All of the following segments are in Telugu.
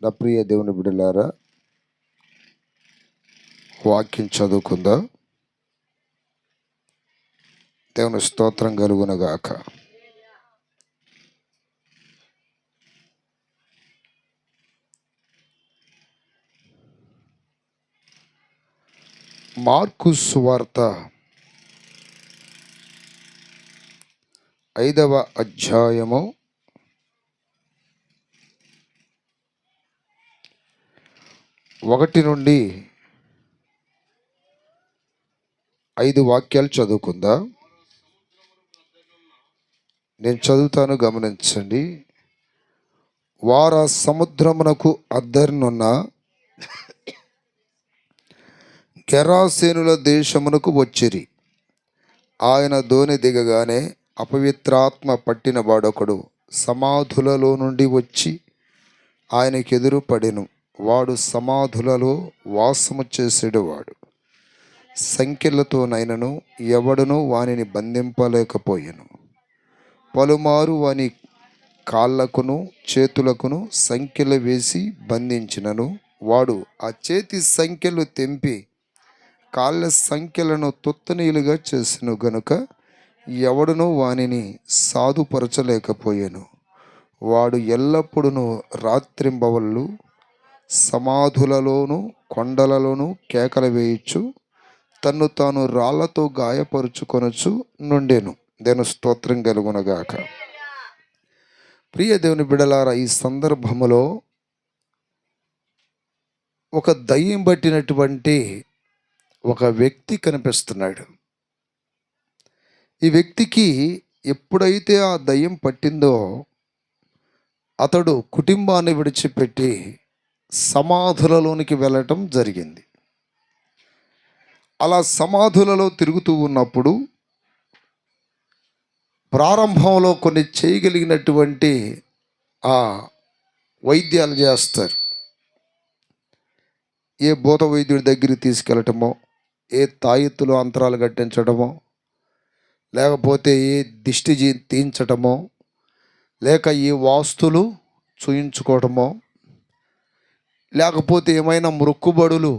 నా ప్రియ దేవుని బిడ్డలారా, వాక్యం చదువుకుందా. దేవుని స్తోత్రం కలుగునగాక. మార్కు సువార్త 5వ అధ్యాయము 1 నుండి 5 వాక్యాలు చదువుకుందా. నేను చదువుతాను, గమనించండి. వారు సముద్రమునకు అద్దరినున్న గెరాసేనుల దేశమునకు వచ్చిరి. ఆయన దోణి దిగగానే అపవిత్రాత్మ పట్టిన వాడొకడు సమాధులలో నుండి వచ్చి ఆయనకు ఎదురు పడెను. వాడు సమాధులలో వాసము చేసేవాడు. సంఖ్యలతోనైనను ఎవడునూ వానిని బంధింపలేకపోయెను. పలుమారు వాని కాళ్ళకును చేతులకును సంఖ్యలు వేసి బంధించినను వాడు ఆ చేతి సంఖ్యలు తెంపి కాళ్ళ సంఖ్యలను తుత్తనీయులుగా చేసెను గనుక ఎవడునూ వానిని సాధుపరచలేకపోయాను. వాడు ఎల్లప్పుడూ రాత్రింబవళ్ళు సమాధులలోను కొండలలోను కేకలు వేయచ్చు తన్ను తాను రాళ్లతో గాయపరుచుకొనొచ్చు నుండెను. దేవుని స్తోత్రం కలుగునగాక. ప్రియ దేవుని బిడలారా, ఈ సందర్భములో ఒక దయ్యం పట్టినటువంటి ఒక వ్యక్తి కనిపిస్తున్నాడు. ఈ వ్యక్తికి ఎప్పుడైతే ఆ దయ్యం పట్టిందో అతడు కుటుంబాన్ని విడిచిపెట్టి సమాధులలోనికి వెళ్ళటం జరిగింది. అలా సమాధులలో తిరుగుతూ ఉన్నప్పుడు ప్రారంభంలో కొన్ని చేయగలిగినటువంటి ఆ వైద్యాలు చేస్తారు. ఏ భూత వైద్యుడి దగ్గరికి తీసుకెళ్ళటమో, ఏ తాయెత్తులు అంతరాలు కట్టించడమో, లేకపోతే ఏ దిష్టి తీయించటమో, లేక ఈ వాస్తులు చూయించుకోవటమో, లేకపోతే ఏమైనా మొక్కుబడులు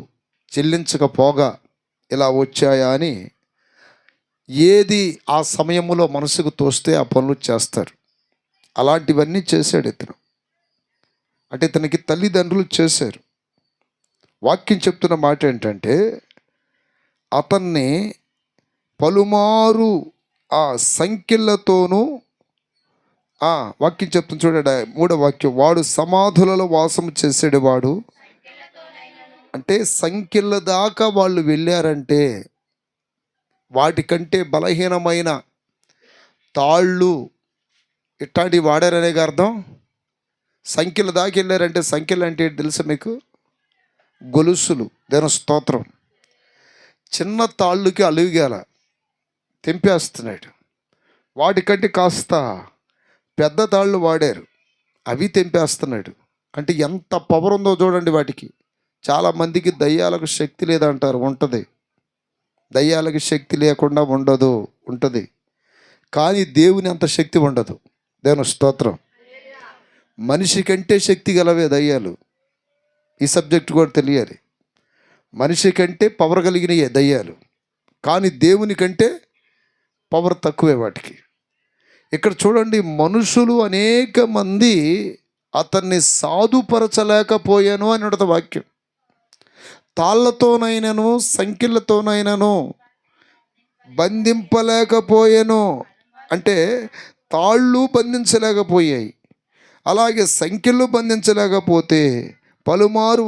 చెల్లించకపోగా ఇలా వచ్చాయా అని ఏది ఆ సమయంలో మనసుకు తోస్తే ఆ పనులు చేస్తారు. అలాంటివన్నీ చేశాడు ఇతను. అంటే ఇతనికి తల్లిదండ్రులు చేశారు. వాక్యం చెప్తున్న మాట ఏంటంటే, అతన్ని పలుమారు ఆ సంఖ్యలతోనూ వాక్యం చెప్తుంది చూడండి, 3వ వాక్యం. వాడు సమాధులలో వాసము చేసేడు వాడు. అంటే సంఖ్యల దాకా వాళ్ళు వెళ్ళారంటే వాటికంటే బలహీనమైన తాళ్ళు ఇట్లాంటివి వాడారనే అర్థం. సంఖ్యల దాకా వెళ్ళారంటే, సంఖ్యలు అంటే తెలుసా మీకు? గొలుసులు. దేవుని స్తోత్రం. చిన్న తాళ్ళుకి అలుగేల తెంపేస్తున్నాడు. వాటికంటే కాస్త పెద్ద తాళ్ళు వాడారు, అవి తెంపేస్తున్నాడు. అంటే ఎంత పవర్ ఉందో చూడండి వాటికి. చాలామందికి దయ్యాలకు శక్తి లేదంటారు. ఉంటుంది. దయ్యాలకు శక్తి లేకుండా ఉండదు, ఉంటుంది. కానీ దేవుని అంత శక్తి ఉండదు. దేవుని స్తోత్రం. మనిషి కంటే శక్తి గలవే దయ్యాలు. ఈ సబ్జెక్ట్ కూడా తెలియాలి. మనిషి కంటే పవర్ కలిగినయే దయ్యాలు, కానీ దేవుని కంటే పవర్ తక్కువే వాటికి. ఇక్కడ చూడండి, మనుషులు అనేక మంది అతన్ని సాధుపరచలేకపోయాను అని ఉంటుంది వాక్యం. తాళ్ళతోనైనను సంఖ్యలతోనైనను బంధింపలేకపోయాను అంటే తాళ్ళు బంధించలేకపోయాయి, అలాగే సంఖ్యలు బంధించలేకపోతే పలుమారు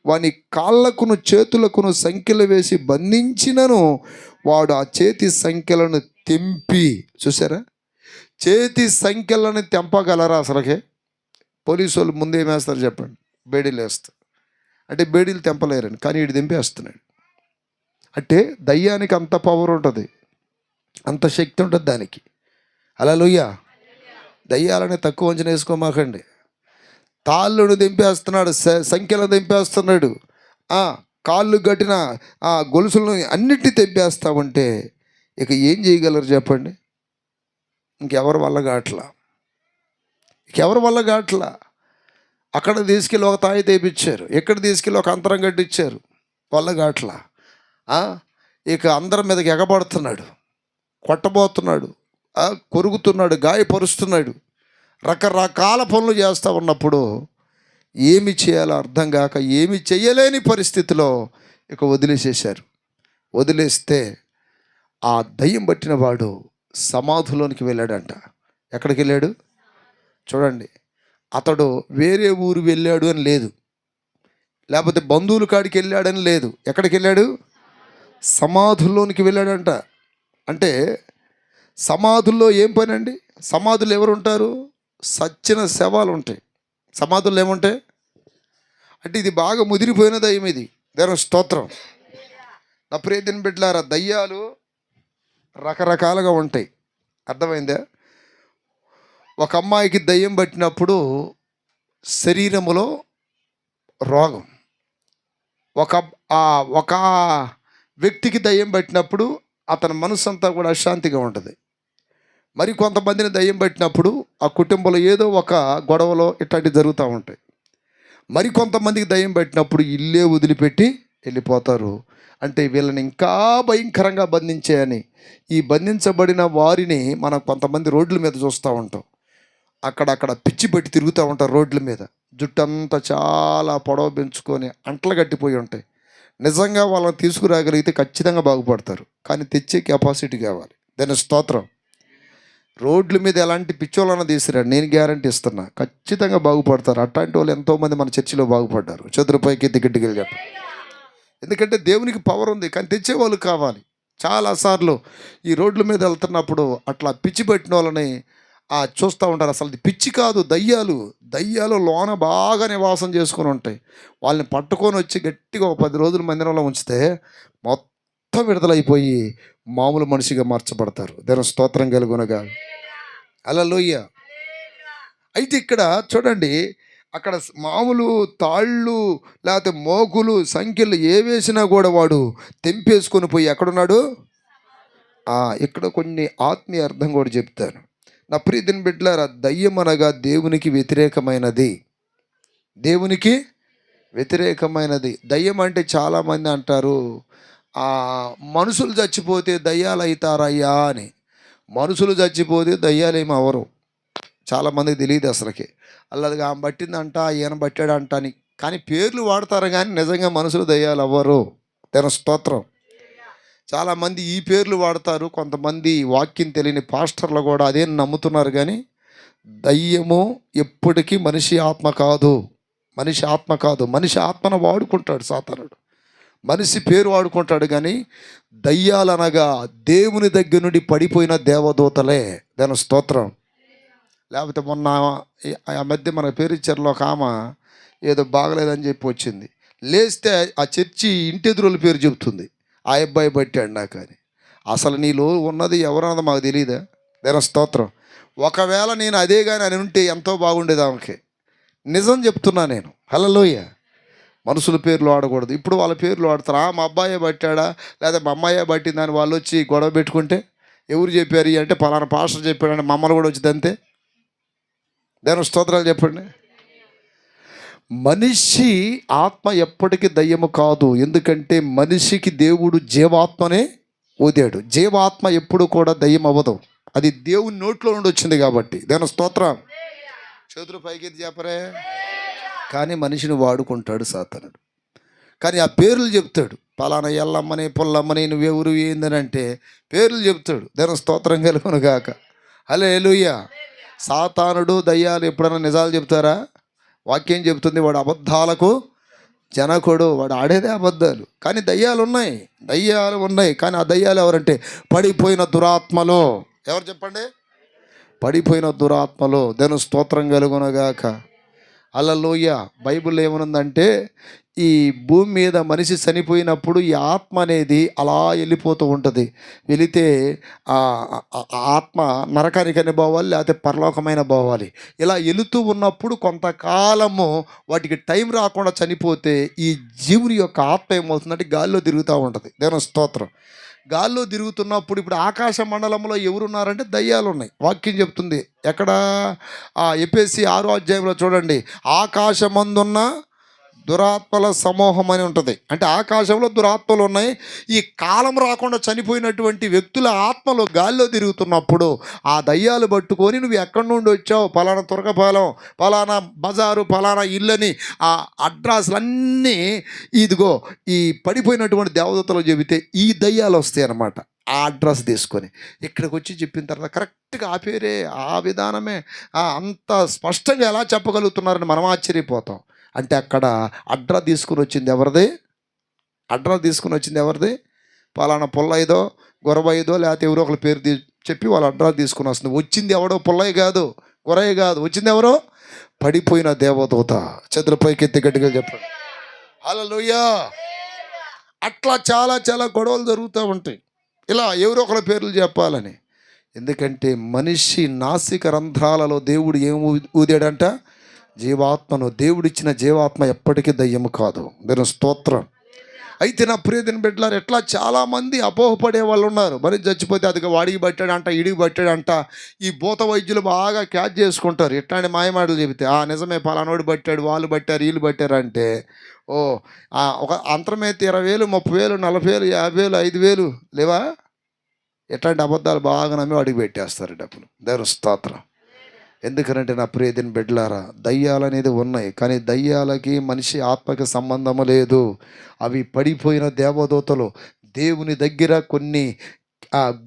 వాని కాళ్ళకును చేతులకును సంఖ్యలు వేసి బంధించినను వాడు ఆ చేతి సంఖ్యలను తెంపి, చూసారా, చేతి సంఖ్యలను తెంపగలరా? అసలుకే పోలీసు వాళ్ళు ముందు ఏమేస్తారు చెప్పండి? బేడీలు వేస్తారు. అంటే బేడీలు తెంపలేరని, కానీ వీడు తెంపేస్తున్నాడు. అంటే దయ్యానికి అంత పవర్ ఉంటుంది, అంత శక్తి ఉంటుంది దానికి. హల్లెలూయా. దయ్యాలని తక్కువ అంచనా వేసుకోమాకండి. తాళ్ళను దింపేస్తున్నాడు, సంఖ్యలను దింపేస్తున్నాడు, కాళ్ళు కట్టిన ఆ గొలుసులను అన్నిటినీ తెంపేస్తామంటే ఇక ఏం చేయగలరు చెప్పండి? ఇంకెవరి వల్ల కావట్లా. అక్కడ తీసుకెళ్ళి ఒక తాయి తెప్పించారు, ఎక్కడ తీసుకెళ్ళి ఒక అంతరం కట్టించారు, పొల్లగాట్ల. ఇక అందరి మీదకి ఎగబడుతున్నాడు, కొట్టబోతున్నాడు, కొరుకుతున్నాడు, గాయపరుస్తున్నాడు, రకరకాల పనులు చేస్తూ ఉన్నప్పుడు ఏమి చేయాలో అర్థం కాక ఏమి చేయలేని పరిస్థితిలో ఇక వదిలేసేశారు. వదిలేస్తే ఆ దయ్యం పట్టిన వాడు సమాధిలోనికి వెళ్ళాడంట. ఎక్కడికి వెళ్ళాడు చూడండి. అతడు వేరే ఊరు వెళ్ళాడు అని లేదు, లేకపోతే బంధువుల కాడికి వెళ్ళాడని లేదు. ఎక్కడికి వెళ్ళాడు? సమాధుల్లోనికి వెళ్ళాడంట. అంటే సమాధుల్లో ఏం పని అండి? సమాధులు ఎవరు ఉంటారు? సచ్చిన శవాలు ఉంటాయి. సమాధుల్లో ఏముంటాయి అంటే ఇది బాగా ముదిరిపోయిన దయ్యం. ఇది దేవుని స్తోత్రం. నా ప్రియదిన బిడ్డలారా, దయ్యాలు రకరకాలుగా ఉంటాయి. అర్థమైందా? ఒక అమ్మాయికి దయ్యం పట్టినప్పుడు శరీరములో రోగం, ఒక వ్యక్తికి దయ్యం పట్టినప్పుడు అతని మనసు అంతా కూడా అశాంతిగా ఉంటుంది. మరి కొంతమందిని దయ్యం పట్టినప్పుడు ఆ కుటుంబంలో ఏదో ఒక గొడవలో ఇట్లాంటివి జరుగుతూ ఉంటాయి. మరి కొంతమందికి దయ్యం పట్టినప్పుడు ఇల్లే వదిలిపెట్టి వెళ్ళిపోతారు. అంటే వీళ్ళని ఇంకా భయంకరంగా బంధించేయని ఈ బంధించబడిన వారిని మనం కొంతమంది రోడ్ల మీద చూస్తూ ఉంటాం. అక్కడక్కడ పిచ్చి పెట్టి తిరుగుతూ ఉంటారు రోడ్ల మీద. జుట్టంతా చాలా పొడవ పెంచుకొని అంటలు కట్టిపోయి ఉంటాయి. నిజంగా వాళ్ళని తీసుకురాగలిగితే ఖచ్చితంగా బాగుపడతారు, కానీ తెచ్చే కెపాసిటీ కావాలి. దాని స్తోత్రం. రోడ్ల మీద ఎలాంటి పిచ్చోళ్ళన్నా తీసిరండి, నేను గ్యారంటీ ఇస్తున్నా, ఖచ్చితంగా బాగుపడతారు. అట్లాంటి వాళ్ళు ఎంతోమంది మన చర్చిలో బాగుపడ్డారు. చతురుపైకి దిగ్గట్టుకెళ్ళి చెప్పండి. ఎందుకంటే దేవునికి పవర్ ఉంది, కానీ తెచ్చేవాళ్ళు కావాలి. చాలాసార్లు ఈ రోడ్ల మీద వెళ్తున్నప్పుడు అట్లా పిచ్చి పెట్టిన వాళ్ళని చూస్తూ ఉంటారు. అసలు అది పిచ్చి కాదు, దయ్యాలు లోన బాగా నివాసం చేసుకొని ఉంటాయి. వాళ్ళని పట్టుకొని వచ్చి గట్టిగా ఒక 10 రోజులు మందిరంలో ఉంచితే మొత్తం విడుదలైపోయి మామూలు మనిషిగా మార్చబడతారు. దేవుని స్తోత్రం కలుగునగా. హల్లెలూయా. అయితే ఇక్కడ చూడండి, అక్కడ మామూలు తాళ్ళు లేకపోతే మోకులు సంఖ్యలు ఏ వేసినా కూడా వాడు తెంపేసుకొని పోయి ఎక్కడున్నాడు? ఇక్కడ కొన్ని ఆత్మీయ అర్థం కూడా చెప్తాను. నా ప్రియదిన బిడ్డలారా, దయ్యం అనగా దేవునికి వ్యతిరేకమైనది. దేవునికి వ్యతిరేకమైనది. దయ్యం అంటే చాలామంది అంటారు మనుషులు చచ్చిపోతే దయ్యాలు అవుతారయ్యా అని. మనుషులు చచ్చిపోతే దయ్యాలు ఏమి అవరు. చాలామందికి తెలియదు అసలుకి. అల్లదిగా ఆమె పట్టిందంట, ఈయన పట్టాడంట అని. కానీ పేర్లు వాడతారు, కానీ నిజంగా మనుషులు దయ్యాలు అవ్వరు. తన స్తోత్రం. చాలామంది ఈ పేర్లు వాడతారు. కొంతమంది వాక్యం తెలియని పాస్టర్లు కూడా అదే నమ్ముతున్నారు. కానీ దయ్యము ఎప్పటికీ మనిషి ఆత్మ కాదు. మనిషి ఆత్మను వాడుకుంటాడు సాతానుడు, మనిషి పేరు వాడుకుంటాడు. కానీ దయ్యాలనగా దేవుని దగ్గర నుండి పడిపోయిన దేవదూతలే. దాని స్తోత్రం. లేకపోతే మొన్న ఆ మధ్య మన పేరిచ్చర్లో ఒక ఆమె ఏదో బాగలేదని చెప్పి వచ్చింది. లేస్తే ఆ చర్చి ఇంటెదురుల పేరు చెబుతుంది, ఆ అబ్బాయి పట్టాడు నాకు అని. అసలు నీలో ఉన్నది ఎవరన్నది మాకు తెలియదా? దేని స్తోత్రం. ఒకవేళ నేను అదే కానీ అని ఉంటే ఎంతో బాగుండేది ఆమెకి. నిజం చెప్తున్నా నేను. హల్లెలూయా. మనుషుల పేర్లు వాడకూడదు. ఇప్పుడు వాళ్ళ పేర్లు వాడతారు. మా అబ్బాయే పట్టాడా లేదా మా అమ్మాయే పట్టిందని వాళ్ళు వచ్చి గొడవ పెట్టుకుంటే ఎవరు చెప్పారు అంటే పలానా పాస్టర్ చెప్పాడని మమ్మల్ని కూడా వచ్చింది అంతే. దేని స్తోత్రాలు చెప్పండి. మనిషి ఆత్మ ఎప్పటికీ దయ్యము కాదు. ఎందుకంటే మనిషికి దేవుడు జీవాత్మనే ఊదాడు. జీవాత్మ ఎప్పుడు కూడా దయ్యం అవ్వదు, అది దేవుని నోట్లో నుండి వచ్చింది కాబట్టి. దేని స్తోత్రం. చేతులు పైకి చెప్పరే. కానీ మనిషిని వాడుకుంటాడు సాతానుడు. కానీ ఆ పేర్లు చెప్తాడు, పలానా ఎల్లమ్మని పుల్లమ్మని నువ్వెవరు ఏందని అంటే పేర్లు చెప్తాడు. దేని స్తోత్రం కలుగును గాక. హల్లెలూయా. సాతానుడు దయ్యాలు ఎప్పుడైనా నిజాలు చెప్తారా? వాక్యం చెబుతుంది వాడు అబద్ధాలకు జనకుడు, వాడు ఆడేదే అబద్ధాలు. కానీ దయ్యాలు ఉన్నాయి. కానీ ఆ దయ్యాలు ఎవరంటే పడిపోయిన దురాత్మలో. ఎవరు చెప్పండి? పడిపోయిన దురాత్మలో. దేని స్తోత్రం కలుగునగాక. హల్లెలూయా. బైబిల్ ఏమనుందంటే ఈ భూమి మీద మనిషి చనిపోయినప్పుడు ఈ ఆత్మ అనేది అలా వెళ్ళిపోతూ ఉంటుంది. వెళితే ఆత్మ నరకానికని పోవాలి, లేకపోతే పరలోకమైన పోవాలి. ఇలా వెళుతూ ఉన్నప్పుడు కొంతకాలము వాటికి టైం రాకుండా చనిపోతే ఈ జీవుని యొక్క ఆత్మ ఏమవుతుందంటే గాల్లో తిరుగుతూ ఉంటుంది. దేవుని స్తోత్రం. గాల్లో తిరుగుతున్నప్పుడు ఇప్పుడు ఆకాశ మండలంలో ఎవరున్నారంటే దయ్యాలు ఉన్నాయి. వాక్యం చెప్తుంది ఎక్కడ? ఎఫెసీ 6వ అధ్యాయంలో చూడండి. ఆకాశమందున్న దురాత్మల సమూహం అని ఉంటుంది. అంటే ఆకాశంలో దురాత్మలు ఉన్నాయి. ఈ కాలం రాకుండా చనిపోయినటువంటి వ్యక్తుల ఆత్మలు గాల్లో తిరుగుతున్నప్పుడు ఆ దయ్యాలు పట్టుకొని నువ్వు ఎక్కడి నుండి వచ్చావు, పలానా తురకపాలెం, పలానా బజారు, పలానా ఇల్లని ఆ అడ్రస్లన్నీ ఇదిగో ఈ పడిపోయినటువంటి దేవదూతలు చెబితే ఈ దయ్యాలు వస్తాయి అన్నమాట. ఆ అడ్రస్ తీసుకొని ఇక్కడికి వచ్చి చెప్పిన తర్వాత కరెక్ట్గా ఆ పేరే ఆ విధానమే అంత స్పష్టంగా ఎలా చెప్పగలుగుతున్నారని మనం ఆశ్చర్యపోతాం. అంటే అక్కడ అడ్రస్ తీసుకుని వచ్చింది ఎవరిది? అడ్రస్ తీసుకుని వచ్చింది ఎవరిది? పలానా పుల్లయ్యదో, గొరవయ్యదో, లేకపోతే ఎవరో ఒకరి పేరు చెప్పి వాళ్ళు అడ్రస్ తీసుకుని వస్తుంది. వచ్చింది ఎవడో పుల్లయ్య కాదు, గొరయ్య కాదు, వచ్చింది ఎవరో? పడిపోయిన దేవదూత. చేతుల పైకెత్తి గట్టిగా చెప్పండి హల్లెలూయా. అట్లా చాలా చాలా గొడవలు జరుగుతూ ఉంటాయి, ఇలా ఎవరో ఒకరి పేర్లు చెప్పాలని. ఎందుకంటే మనిషి నాసిక రంధ్రాలలో దేవుడు ఏం ఊదాడంట? జీవాత్మను. దేవుడిచ్చిన జీవాత్మ ఎప్పటికీ దయ్యము కాదు. దీని స్తోత్రం. అయితే నా ప్రియదిన బిడ్డలారు, ఎట్లా చాలామంది అపోహపడే వాళ్ళు ఉన్నారు. మరి చచ్చిపోతే అదిగా వాడికి పట్టాడంట, ఇడికి పట్టాడంట. ఈ భూత వైద్యులు బాగా క్యాచ్ చేసుకుంటారు. ఎట్లాంటి మాయమాటలు చెబితే నిజమే పలానోడు పట్టాడు, వాళ్ళు పట్టారు, వీళ్ళు పట్టారు అంటే ఒక అంతరమైతే 20,000, 30,000, 40,000, 50,000, 5,000 లేవా? ఎట్లాంటి అబద్ధాలు బాగా నమ్మి వాడికి పెట్టేస్తారు డబ్బులు. దేవుని స్తోత్రం. ఎందుకనంటే నా ప్రియదిన బిడ్డలారా, దయ్యాలు అనేది ఉన్నాయి, కానీ దయ్యాలకి మనిషి ఆత్మకి సంబంధము లేదు. అవి పడిపోయిన దేవదూతలు. దేవుని దగ్గర కొన్ని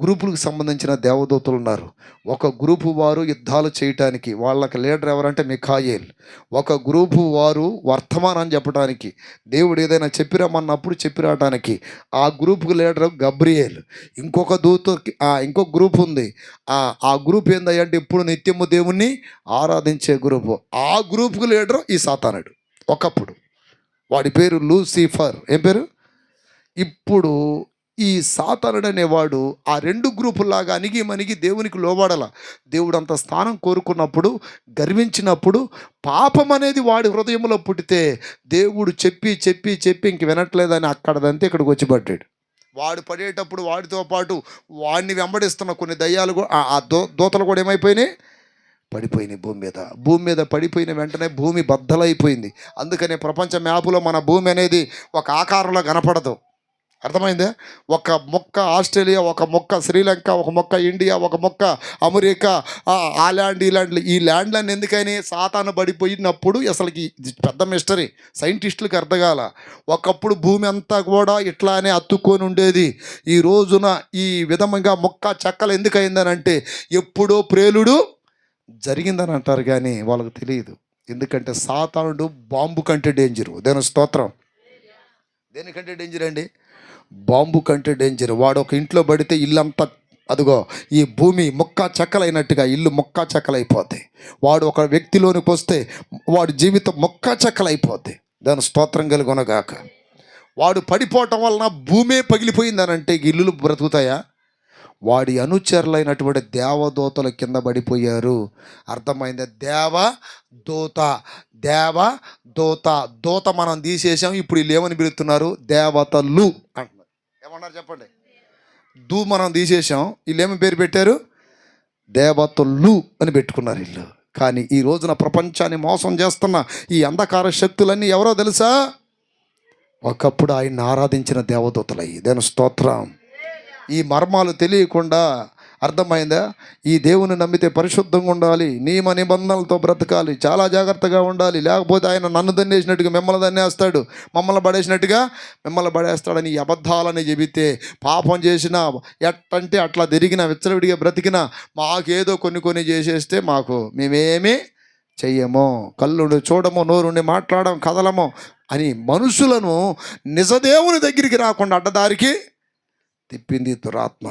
గ్రూపులకు సంబంధించిన దేవదూతలు ఉన్నారు. ఒక గ్రూపు వారు యుద్ధాలు చేయటానికి, వాళ్ళకి లీడర్ ఎవరంటే మిఖాయేల్. ఒక గ్రూపు వారు వర్తమానం చెప్పడానికి, దేవుడు ఏదైనా చెప్పిరమ్మన్నప్పుడు చెప్పిరావటానికి ఆ గ్రూపుకు లీడర్ గబ్రియేల్. ఇంకొక ఇంకొక గ్రూప్ ఉంది. ఆ గ్రూప్ ఏందంటే ఇప్పుడు నిత్యము దేవుణ్ణి ఆరాధించే గ్రూపు. ఆ గ్రూపుకు లీడరు ఈ సాతానుడు. ఒకప్పుడు వాడి పేరు లూసిఫర్. ఏం పేరు? ఇప్పుడు ఈ సాతానుడు అనేవాడు ఆ 2 గ్రూపుల్లాగా అణిగి మణిగి దేవునికి లోబడాల. దేవుడు అంత స్థానం కోరుకున్నప్పుడు, గర్వించినప్పుడు, పాపం అనేది వాడి హృదయంలో పుట్టితే దేవుడు చెప్పి చెప్పి చెప్పి ఇంక వినట్లేదని అక్కడదంతే ఇక్కడికి వచ్చి పడ్డాడు. వాడు పడేటప్పుడు వాడితో పాటు వాడిని వెంబడిస్తున్న కొన్ని దయ్యాలు దూతలు కూడా ఏమైపోయినాయి? పడిపోయినాయి భూమి మీద. భూమి మీద పడిపోయిన వెంటనే భూమి బద్దలైపోయింది. అందుకనే ప్రపంచ మ్యాపులో మన భూమి అనేది ఒక ఆకారంలో కనపడదు. అర్థమైందా? ఒక మొక్క ఆస్ట్రేలియా, ఒక మొక్క శ్రీలంక, ఒక మొక్క ఇండియా, ఒక మొక్క అమెరికా, ఆ ల్యాండ్, ఈ ల్యాండ్లు. ఈ ల్యాండ్లన్నీ ఎందుకని సాతాను పడిపోయినప్పుడు అసలుకి పెద్ద మిస్టరీ, సైంటిస్టులకు అర్థం కాల. ఒకప్పుడు భూమి అంతా కూడా ఇట్లానే అతుక్కొని ఉండేది. ఈ రోజున ఈ విధంగా మొక్క చెక్కలు ఎందుకయిందనంటే ఎప్పుడో ప్రేలుడు జరిగిందని అంటారు, కానీ వాళ్ళకి తెలియదు. ఎందుకంటే సాతానుడు బాంబు కంటే డేంజరు. దేని స్తోత్రం. దేనికంటే డేంజర్ అండి? బాంబు కంటే డేంజర్. వాడు ఒక ఇంట్లో పడితే ఇల్లంతా అదిగో ఈ భూమి మొక్క చెక్కలైనట్టుగా ఇల్లు మొక్క చెక్కలైపోద్ది. వాడు ఒక వ్యక్తిలోనికి వస్తే వాడి జీవితం మొక్క చెక్కలైపోద్ది. దాని స్తోత్రం కలుగునగాక. వాడు పడిపోవటం వలన భూమే పగిలిపోయిందనంటే ఇల్లులు బ్రతుకుతాయా? వాడి అనుచరులైనటువంటి దేవదూతల కింద పడిపోయారు. అర్థమైందా? దేవదూత, దేవదూత. దూత మనం తీసేసాం, ఇప్పుడు వీళ్ళు ఏమని పిలుస్తున్నారు? దేవతలు అంటున్నారు. ఏమన్నారు చెప్పండి? మనం తీసేసాం, వీళ్ళు ఏమని పేరు పెట్టారు? దేవతలు అని పెట్టుకున్నారు వీళ్ళు. కానీ ఈ రోజున ప్రపంచాన్ని మోసం చేస్తున్న ఈ అంధకార శక్తులన్నీ ఎవరో తెలుసా? ఒకప్పుడు ఆయన్ని ఆరాధించిన దేవదూతలయ్యి. దేని స్తోత్రం. ఈ మర్మాలు తెలియకుండా, అర్థమైందా? ఈ దేవుని నమ్మితే పరిశుద్ధంగా ఉండాలి, నియమ నిబంధనలతో బ్రతకాలి, చాలా జాగ్రత్తగా ఉండాలి. లేకపోతే ఆయన నన్ను దన్నేసినట్టుగా మిమ్మల్ని దన్నేస్తాడు, మమ్మల్ని పడేసినట్టుగా మిమ్మల్ని పడేస్తాడని అబద్ధాలని చెబితే పాపం చేసినా ఎట్టంటే అట్లా తిరిగిన విచ్చలవిడిగా బ్రతికినా మాకేదో కొన్ని చేసేస్తే మేమేమీ చెయ్యము, కళ్ళుండి చూడము, నోరుండి మాట్లాడము, కదలము అని మనుషులను నిజదేవుని దగ్గరికి రాకుండా అడ్డదారికి తిప్పింది దురాత్మ.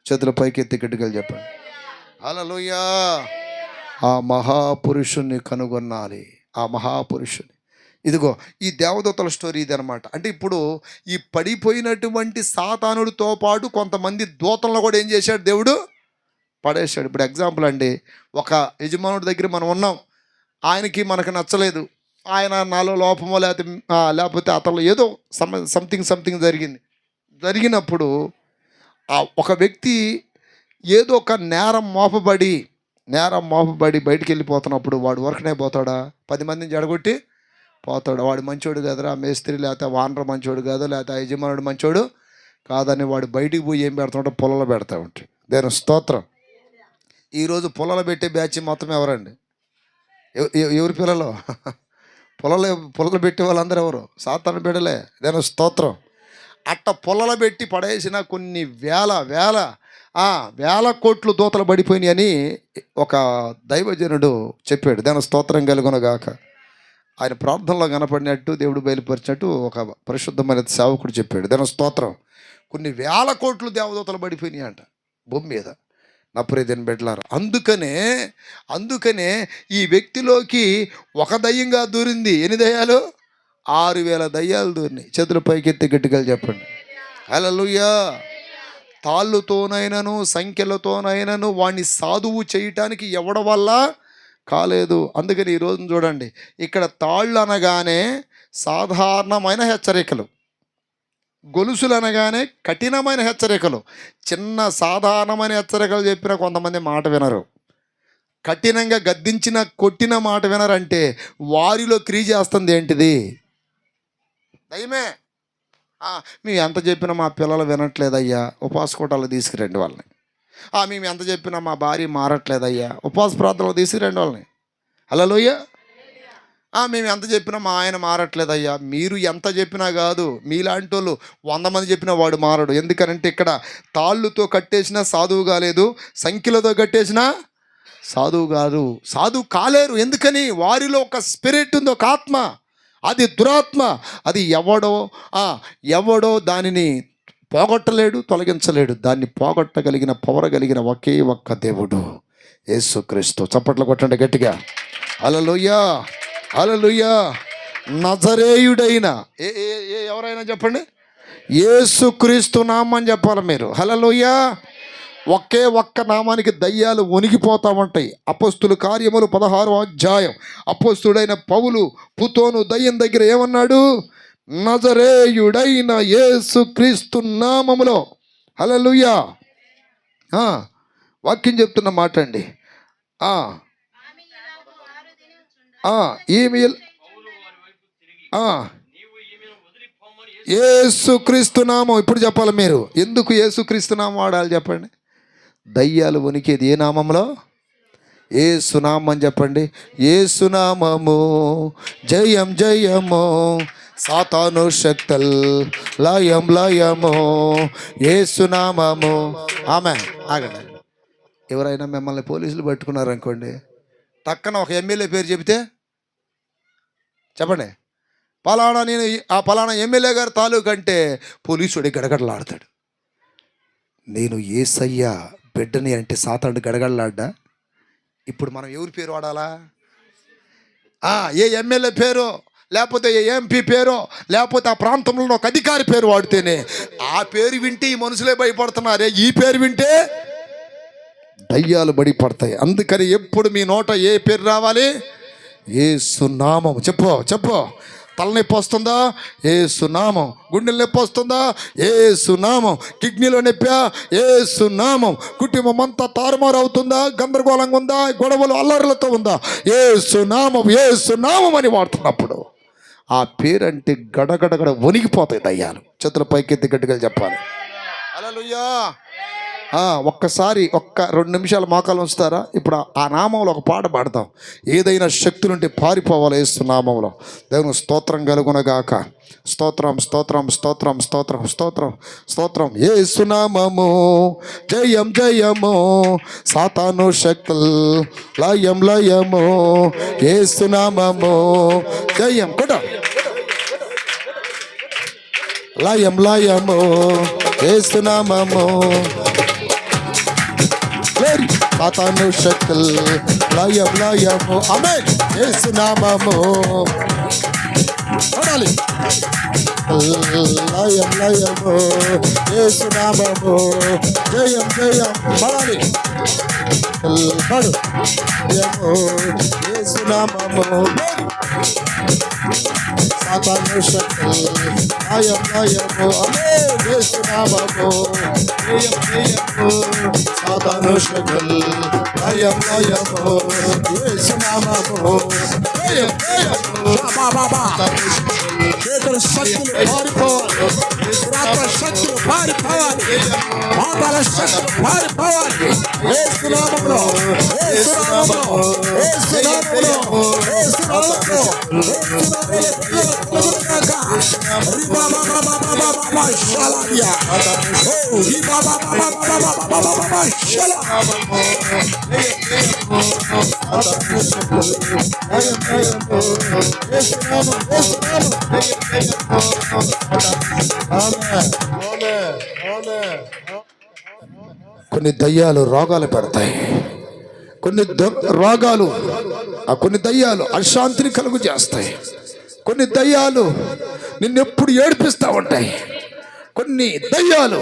చేతుల పైకి ఎత్తి గట్టిగా చెప్పండి హల్లెలూయా. ఆ మహాపురుషుణ్ణి కనుగొనాలి. ఆ మహాపురుషుని. ఇదిగో ఈ దేవదూతల స్టోరీ ఇది అనమాట. అంటే ఇప్పుడు ఈ పడిపోయినటువంటి సాతానుడితో పాటు కొంతమంది దూతలను కూడా ఏం చేశాడు? దేవుడు పడేశాడు. ఇప్పుడు ఎగ్జాంపుల్ అండి, ఒక యజమానుడి దగ్గర మనం ఉన్నాం, ఆయనకి మనకు నచ్చలేదు, ఆయన నాలో లోపమో లేకపోతే అతను ఏదో సంథింగ్ జరిగినప్పుడు ఒక వ్యక్తి ఏదో ఒక నేరం మోపబడి బయటికి వెళ్ళిపోతున్నప్పుడు వాడు వర్క్నే పోతాడా? 10 మందిని జడగొట్టి పోతాడు. వాడు మంచోడు కదరా, మేస్త్రి లేకపోతే వానర్ మంచోడు కాదు, లేకపోతే యజమానుడు మంచోడు కాదని వాడు బయటికి పోయి ఏం పెడుతుంటే పొలాలు పెడతా ఉంటాయి. దేవుని స్తోత్రం. ఈరోజు పొలాలు పెట్టే బ్యాచ్ మొత్తం ఎవరండి? ఎవరి పిల్లలు? పొలాలు పెట్టే వాళ్ళందరూ ఎవరు? సాతాను బిడ్డలే. దేవుని స్తోత్రం. అట్ట పొలాలు పెట్టి పడేసిన కొన్ని వేల కోట్లు దూతలు పడిపోయినాయి అని ఒక దైవజనుడు చెప్పాడు. దాని స్తోత్రం కలుగునగాక. ఆయన ప్రార్థనలో కనపడినట్టు, దేవుడు బయలుపరిచినట్టు ఒక పరిశుద్ధమైన సేవకుడు చెప్పాడు. దాని స్తోత్రం. కొన్ని వేల కోట్లు దేవదూతలు పడిపోయినాయి అంట భూమి మీద. నా ప్రియమైన బిడ్డలారా, అందుకనే ఈ వ్యక్తిలోకి ఒక దయ్యంగా దూరింది. ఎన్ని దయ్యాలు? 6,000 దయ్యాలు దూరినాయి. చేతులు పైకెత్తి గట్టిగా చెప్పండి హల్లెలూయా. తాళ్ళుతోనైనను సంఖ్యలతోనైనను వాడిని సాధువు చేయటానికి ఎవడి వల్ల కాలేదు. అందుకని ఈరోజు చూడండి, ఇక్కడ తాళ్ళు అనగానే సాధారణమైన హెచ్చరికలు, గొలుసులు అనగానే కఠినమైన హెచ్చరికలు. చిన్న సాధారణమైన హెచ్చరికలు చెప్పిన కొంతమంది మాట వినరు. కఠినంగా గద్దించిన కొట్టిన మాట వినరంటే వారిలో క్రియ చేస్తుంది ఏంటిది? దయమే. మేము ఎంత చెప్పినా మా పిల్లలు వినట్లేదయ్యా, ఉపవాస కూటాలు తీసుకురండి వాళ్ళని. మేము ఎంత చెప్పినా మా భార్య మారట్లేదయ్యా, ఉపవాస ప్రార్థనలు తీసుకురండి వాళ్ళని. హల్లెలూయా. మేము ఎంత చెప్పినా మా ఆయన మారట్లేదయ్యా. మీరు ఎంత చెప్పినా కాదు, మీలాంటి వాళ్ళు 100 మంది చెప్పినా వాడు మారడు. ఎందుకనంటే ఇక్కడ తాళ్ళుతో కట్టేసినా సాధువు కాలేదు, సంఖ్యలతో కట్టేసినా సాధువు కాదు, సాధువు కాలేరు. ఎందుకని? వారిలో ఒక స్పిరిట్ ఉంది, ఒక ఆత్మ. అది దురాత్మ. అది ఎవడో దానిని పోగొట్టలేడు, తొలగించలేడు. దాన్ని పోగొట్టగలిగిన పవర్ కలిగిన ఒకే ఒక్క దేవుడు యేసుక్రీస్తు. చప్పట్లు కొట్టండి గట్టిగా. హల్లెలూయా, హల్లెలూయా. నజరేయుడైన ఎవరైనా చెప్పండి, యేసుక్రీస్తు నామం చెప్పాలి మీరు. హల్లెలూయా. ఒకే ఒక్క నామానికి దయ్యాలు వణిగిపోతా ఉంటాయి. అపోస్తుల కార్యములు 16వ అధ్యాయం. అపోస్తుడైన పౌలు పుతోను దయ్యం దగ్గర ఏమన్నాడు? నజరేయుడైన యేసుక్రీస్తు నామములో. హల్లెలూయా. వాక్యం చెప్తున్న మాట అండి. యేసుక్రీస్తు నామం. ఇప్పుడు చెప్పాలి మీరు. ఎందుకు యేసుక్రీస్తు నామం వాడాలి చెప్పండి? దయ్యాలు వణికేది ఏ నామంలో? యేసునామం చెప్పండి. యేసునామము జయం జయము, సాతాను శక్తుల్ లయము, యేసునామము. ఆగండి. ఎవరైనా మిమ్మల్ని పోలీసులు పట్టుకున్నారనుకోండి, టక్కన ఒక ఎమ్మెల్యే పేరు చెబితే చెప్పండి, పలానా ఎమ్మెల్యే గారు తాలూకు అంటే పోలీసుడి గడగడలాడతాడు. నేను యేసయ్య బిడ్డని అంటే సాతానుడు గడగడలాడ్డా? ఇప్పుడు మనం ఎవరి పేరు వాడాలా? ఏ ఎమ్మెల్యే పేరు, లేకపోతే ఏ ఎంపీ పేరు, లేకపోతే ఆ ప్రాంతంలో ఒక అధికారి పేరు వాడితేనే ఆ పేరు వింటే ఈ మనుషులే భయపడుతున్నారే. ఈ పేరు వింటే దయ్యాలు బడిపడతాయి. అందుకని ఎప్పుడు మీ నోట ఏ పేరు రావాలి? యేసునామం. చెప్పు. తలనొప్పి వస్తుందా? యేసునామం. గుండెలు నొప్పి వస్తుందా? యేసునామం. కిడ్నీలో నొప్పా? యేసునామం. కుటుంబం అంతా తారుమారు అవుతుందా? గందరగోళంగా ఉందా? గొడవలు అల్లర్లతో ఉందా? యేసునామం అని వాడుతున్నప్పుడు ఆ పేరంటే గడగడగడ వణిగిపోతాయి దయ్యాలు. చేతుల పైకెత్తి గట్టిగా చెప్పాలి హల్లెలూయా. ఒక్కసారి 2 నిమిషాలు మోకాలు ఉంచుతారా? ఇప్పుడు ఆ నామంలో ఒక పాట పాడతాం. ఏదైనా శక్తులుంటే పారిపోవాలి యేసు నామంలో. దేవుని స్తోత్రం కలుగునగాక. స్తోత్రం స్తోత్రం స్తోత్రం స్తోత్రం స్తోత్రం స్తోత్రం. యేసు నామము జయం జయము, సాతాను శక్తుల్ లయము, యేసు నామము జయం కొట లయము, యేసు నామము సాతాను శక్తుల్ లయము. ఆమేన్. యేసు నామము కొడాలి. లయము, యేసు నామము జయం జయం పడాలి. యేసు నామము సాతాను శక్తులు లయం లయము ఆమేన్ యేసు నామము జయం జయము సాతాను శక్తులు లయం లయము యేసు నామము జయం జయము బాబా శక్తులు పారిపోవాలి శక్తులు పారిపోవాలి పాతాల శక్తులు పారిపోవాలి యేసు నామములో యేసు నామములో యేసు నామములో యేసు నామములో కొన్ని దయ్యాలు రోగాలు పెడతాయి, కొన్ని రోగాలు కొన్ని దయ్యాలు అశాంతిని కలుగు చేస్తాయి, కొన్ని దయ్యాలు నిన్నెప్పుడు ఏడిపిస్తూ ఉంటాయి, కొన్ని దయ్యాలు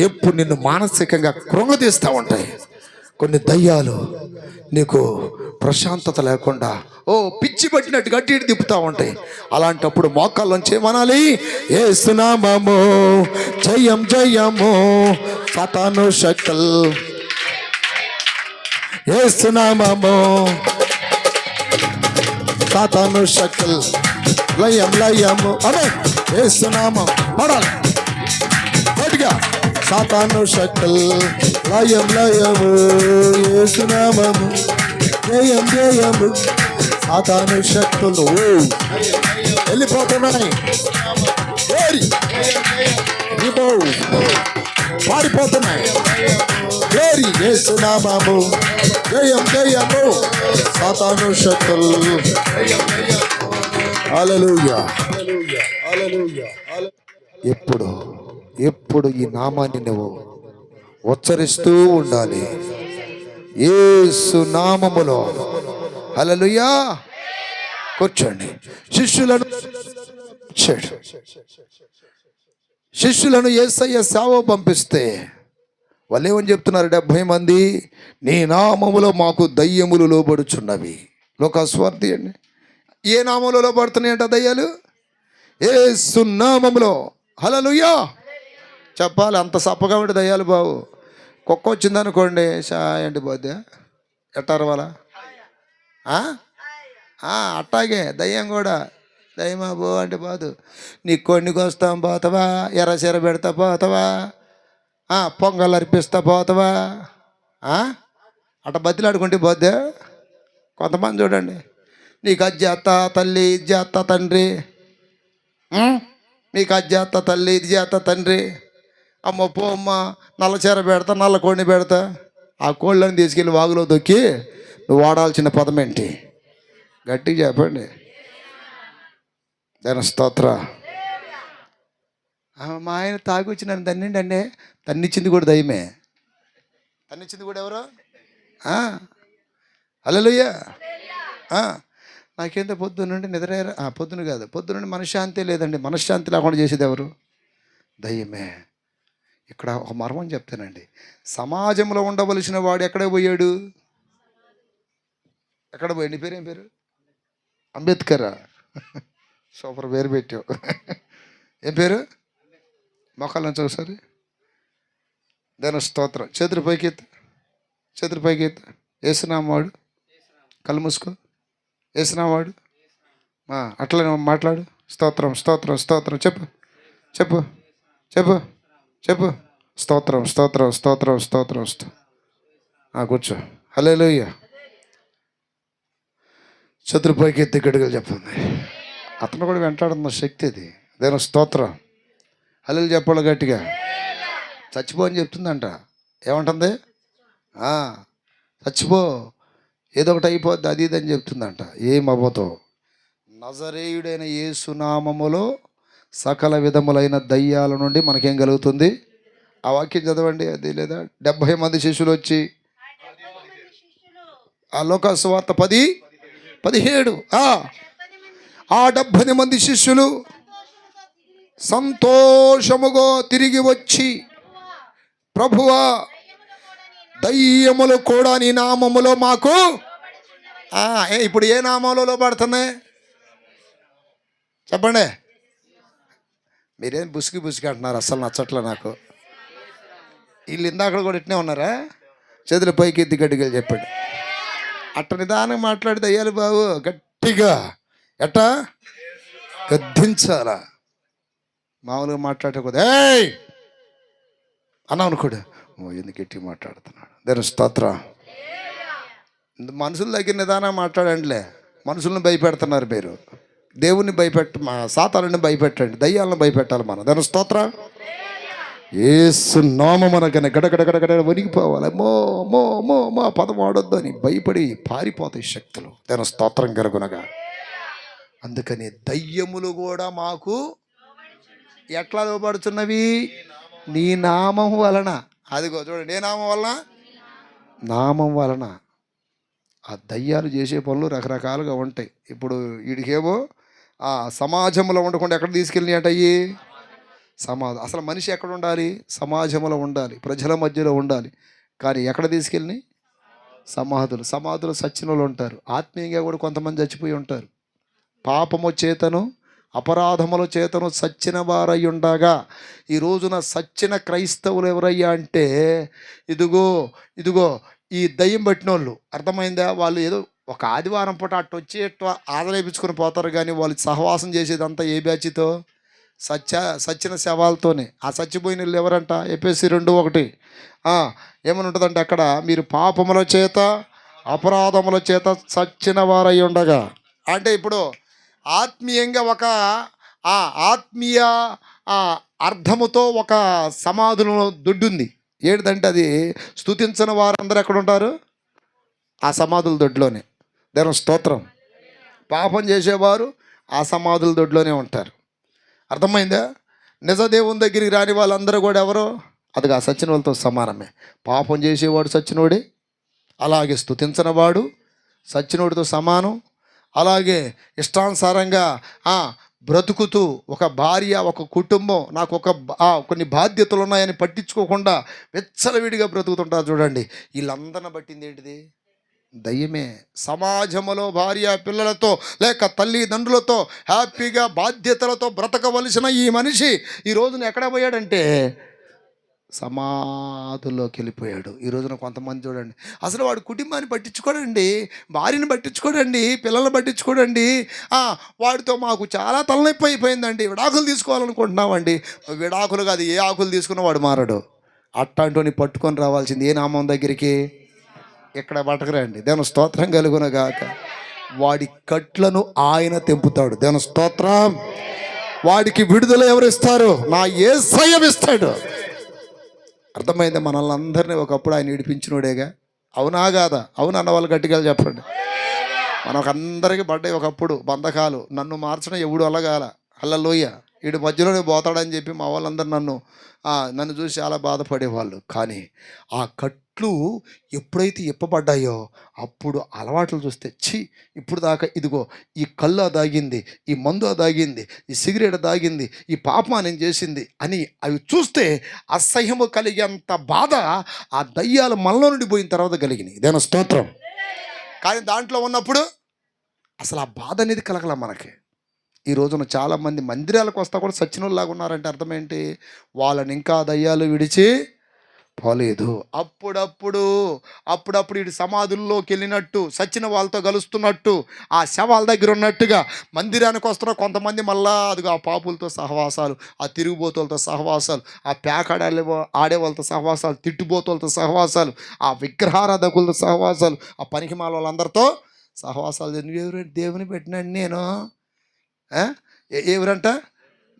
ఎప్పుడు నిన్ను మానసికంగా కృంగతీస్తూ ఉంటాయి, కొన్ని దయ్యాలు నీకు ప్రశాంతత లేకుండా పిచ్చి పట్టినట్టు గట్టి తిప్పుతూ ఉంటాయి. అలాంటప్పుడు మోకాళ్ళలోంచి ఏమనాలి? యేసు నామము జయం జయము సాతాను శక్తులు యేసు నామము సాతాను శక్తులు లయం లయము అదే యేసు నామం పడాలి గట్టిగా సాతాను శక్తులు లయం లయము యేసు నామము జయం జయము సాతాను శక్తులు వెళ్ళిపోతున్నాయి, పారిపోతున్నాయి. యేసు నామము జయం జయము సాతాను శక్తులు. హల్లెలూయా హల్లెలూయా. ఎప్పుడు ఎప్పుడు ఈ నామాన్ని నువ్వు ఉచ్చరిస్తూ ఉండాలి. యేసు నామములో. హల్లెలూయా. కూర్చోండి. శిష్యులను యేసయ్య సేవ పంపిస్తే వాళ్ళు ఏమని చెప్తున్నారు? 70 మంది నీ నామములో మాకు దయ్యములు లోబడుచున్నవి. లోకాస్వార్థి అండి. ఏ నామంలో లోబడుతున్నాయంట దయ్యాలు? యేసు నామములో. హల్లెలూయా చెప్పాలి. అంత సప్పగా ఉంటే దయ్యాలు బావు. కుక్క వచ్చిందనుకోండి ఏంటి పోద్దా ఎట్టారవాలా అట్టాగే దయ్యం కూడా. దయ్యమా బో అంటే పోదు. నీ కొన్నికి వస్తాం పోతావా, ఎర్రచీర పెడతా పోతావా, పొంగల్ అర్పిస్తా పోతావా, అట్ట బతిలాడుకుంటే పోద్దా. కొంతమంది చూడండి, నీకు అది చేస్తా తల్లి, ఇది చేస్తా తండ్రి, నీకు అది చేస్తా తల్లి, ఇది చేస్తా తండ్రి, అమ్మ పో అమ్మ నల్లచీర పెడతా, నల్ల కోడిని పెడతా. ఆ కోళ్ళని తీసుకెళ్ళి వాగులో దొక్కి నువ్వు వాడాల్సిన పదం ఏంటి? గట్టిగా చెప్పండి. దాని స్తోత్ర. మా ఆయన తాగి వచ్చి నన్ను తన్నిండి అంటే తన్నిచ్చింది కూడా దయ్యమే. తన్నిచ్చింది కూడా ఎవరు? హల్లెలూయా. నాకేంత పొద్దున్నండి నిద్ర పొద్దున కాదు, పొద్దునండి మనశ్శాంతి లేదండి. మనశ్శాంతి లేకుండా చేసేది ఎవరు? దయ్యమే. ఇక్కడ ఒక మర్మం చెప్తానండి. సమాజంలో ఉండవలసిన వాడు ఎక్కడ పోయాడు? ఎక్కడ పోయాడు? నీ పేరు ఏం పేరు? అంబేద్కర్. సూపర్ పేరు పెట్టావు. ఏం పేరు? మొక్కల నుంచి ఒకసారి దాని స్తోత్రం. చేతులు పైకి ఎత్తు, చేతులు పైకి ఎత్తు. వేసినామాడు కళ్ళు మూసుకో. వేసినామాడు అట్లనే మాట్లాడు. స్తోత్రం స్తోత్రం స్తోత్రం చెప్పు చెప్పు చెప్పు చెప్పు. స్తోత్రం స్తోత్రం స్తోత్రం స్తోత్రం కూర్చో. హల్లెలూయా. చేతులు పైకి ఎత్తి గడిగలు చెప్పండి. అతను కూడా వెంటాడుతున్న శక్తి అది. దేని స్తోత్రం. హల్లెలూయా చెప్పాలి గట్టిగా. చచ్చిపో అని చెప్తుందంట. ఏమంటుంది? చచ్చిపో, ఏదో ఒకటి అయిపోద్ది, అది ఇది అని చెప్తుందంట. ఏం అవ్వతో. నజరేయుడైన యేసు నామములో సకల విధములైన దయ్యాల నుండి మనకేం కలుగుతుంది? ఆ వాక్యం చదవండి. అది లేదా 70 మంది శిష్యులు వచ్చి ఆ లోకాసువార్త 10:17 ఆ 70 మంది శిష్యులు సంతోషముగా తిరిగి వచ్చి, ప్రభువా దయ్యములు కూడా నీ నామములో మాకు ఇప్పుడు ఏ నామంలో పడుతున్నాయి? చెప్పండి. మీరేం బుసికి అంటున్నారు, అస్సలు నచ్చట్లే నాకు. వీళ్ళు ఇందాక కూడా ఇట్నే ఉన్నారా? చేతులు పైకి ఎత్తి గట్టిగా చెప్పండి. అట్ట నిదానం మాట్లాడితే దయ్యాలు బాబు గట్టిగా ఎట్టా గద్దించాలా? మామూలుగా మాట్లాడకూడదు. ఏయ్ అన్నావు అనుకోడు, ఎందుకు గట్టిగా మాట్లాడుతున్నాడు. దేవుని స్తోత్రం. మనుషుల దగ్గర నిదానం మాట్లాడండిలే. మనుషులను భయపెడుతున్నారు మీరు. దేవుణ్ణి సాతానుని భయపెట్టండి, దయ్యాలను భయపెట్టాలి మనం. దేవుని స్తోత్రం. యేసు నామమునకనే గడగడగడగడ వణిగిపోవాలి. మో మో మో మా పదం ఆడొద్దు అని భయపడి పారిపోతాయి శక్తులు. దేవుని స్తోత్రం కలుగునగా. అందుకని దయ్యములు కూడా మాకు ఎట్లా లోబడుతున్నవి? నీ నామం వలన. అదిగో చూడండి, ఏ నామం వలన? నామం వలన. ఆ దయ్యాలు చేసే పనులు రకరకాలుగా ఉంటాయి. ఇప్పుడు వీడికేమో ఆ సమాజంలో ఉండకుండా ఎక్కడ తీసుకెళ్ళినాయి అయ్యి? సమాజం. అసలు మనిషి ఎక్కడ ఉండాలి? సమాజంలో ఉండాలి, ప్రజల మధ్యలో ఉండాలి. కానీ ఎక్కడ తీసుకెళ్ళి? సమాధులు సచ్చిన వాళ్ళు ఉంటారు. ఆత్మీయంగా కూడా కొంతమంది చచ్చిపోయి ఉంటారు. పాపము చేతను అపరాధముల చేతను సచ్చిన వారై ఉండగా ఈ రోజున సచ్చిన క్రైస్తవులు ఎవరయ్యా అంటే ఇదిగో ఈ దయ్యం పట్టిన వాళ్ళు. అర్థమైందా? వాళ్ళు ఏదో ఒక ఆదివారం పూట అట్టు వచ్చి ఆదరేపించుకొని పోతారు, కానీ వాళ్ళు సహవాసం చేసేదంతా ఏ బ్యాచ్తో? సచ్చిన శవాలతోనే. ఆ చచ్చిపోయిన వాళ్ళు ఎవరంట? ఎఫెసీ 2:1 ఏమని ఉంటుందంటే అక్కడ, మీరు పాపముల చేత అపరాధముల చేత సచ్చిన వారై ఉండగా. అంటే ఇప్పుడు ఆత్మీయంగా ఒక ఆత్మీయ అర్థముతో ఒక సమాధుల దొడ్డుంది. ఏంటంటే అది స్తుతించిన వారందరూ ఎక్కడ ఉంటారు? ఆ సమాధుల దొడ్లోనే. దేవుని స్తోత్రం. పాపం చేసేవారు ఆ సమాధుల దొడ్లోనే ఉంటారు. అర్థమైందా? నిజ దేవుని దగ్గరికి రాని వాళ్ళందరూ కూడా ఎవరో? అది ఆ సచ్చిన వాళ్ళతో సమానమే. పాపం చేసేవాడు సచ్చినోడే, అలాగే స్తుతించిన వాడు సచ్చినోడితో సమానం. అలాగే ఇష్టానుసారంగా బ్రతుకుతూ ఒక భార్య, ఒక కుటుంబం, నాకు కొన్ని బాధ్యతలు ఉన్నాయని పట్టించుకోకుండా వెచ్చలవిడిగా బ్రతుకుతుంటారు చూడండి. వీళ్ళందరిని పట్టింది ఏంటిది? దయ్యమే. సమాజంలో భార్య పిల్లలతో లేక తల్లిదండ్రులతో హ్యాపీగా బాధ్యతలతో బ్రతకవలసిన ఈ మనిషి ఈ రోజున ఎక్కడ పోయాడంటే సమాధుల్లోకి వెళ్ళిపోయాడు. ఈ రోజున కొంతమంది చూడండి, అసలు వాడు కుటుంబాన్ని పట్టించుకోడండి, భార్యని పట్టించుకోడండి, పిల్లల్ని పట్టించుకోడండి. వాడితో మాకు చాలా తలనొప్పి అయిపోయిందండి, విడాకులు తీసుకోవాలనుకుంటున్నామండి. విడాకులు కాదు, ఏ ఆకులు తీసుకున్న వాడు మారడు. అట్లాంటిని పట్టుకొని రావాల్సింది ఏ నామం దగ్గరికి? ఇక్కడ పట్టకరండి. దేవుని స్తోత్రం కలుగునగాక. వాడి కట్లను ఆయన తెంపుతాడు. దేవుని స్తోత్రం. వాడికి విడుదల ఎవరిస్తారు? నా యేసయ్య ఇస్తాడు. అర్థమైంది? మనల్ని అందరినీ ఒకప్పుడు ఆయన విడిపించినోడేగా. అవునా కాదా? అవును అన్న వాళ్ళు గట్టిగా చెప్పండి. మనకు అందరికీ పడ్డాయి ఒకప్పుడు బంధకాలు. నన్ను మార్చడం ఎవడు అలగాల, హల్లెలూయా. వీడు మధ్యలోనే పోతాడని చెప్పి మా వాళ్ళందరూ నన్ను చూసి చాలా బాధపడేవాళ్ళు. కానీ ఆ కట్లు ఎప్పుడైతే ఇప్పబడ్డాయో అప్పుడు అలవాట్లు చూస్తే ఇప్పుడు దాకా ఇదిగో ఈ కళ్ళు దాగింది, ఈ మందు దాగింది, ఈ సిగరెట్ దాగింది, ఈ పాపం నేను చేసింది అని అవి చూస్తే అసహ్యము కలిగేంత బాధ ఆ దయ్యాలు మనలో నుండి పోయిన తర్వాత కలిగినాయి. ఇదేనా స్తోత్రం. కానీ దాంట్లో ఉన్నప్పుడు అసలు ఆ బాధ అనేది కలగల మనకి. ఈ రోజున చాలామంది మందిరాలకు వస్తా కూడా సచ్చినోళ్ళలాగా ఉన్నారంటే అర్థం ఏంటి? వాళ్ళని ఇంకా దయ్యాలు విడిచి పోలేదు. అప్పుడప్పుడు ఇటు సమాధుల్లోకి వెళ్ళినట్టు, సచ్చిన వాళ్ళతో కలుస్తున్నట్టు, ఆ శవాల దగ్గర ఉన్నట్టుగా మందిరానికి వస్తున్న కొంతమంది మళ్ళా అదిగో ఆ పాపులతో సహవాసాలు, ఆ తిరుగుబోతులతో సహవాసాలు, ఆ ఆడే వాళ్ళతో సహవాసాలు, తిట్టుబోతులతో సహవాసాలు, ఆ విగ్రహారాధకులతో సహవాసాలు, ఆ పనికిమాల వాళ్ళందరితో సహవాసాలు. నువ్వెవరు? దేవుని పెట్టినాడు నేను. ఎవరంట?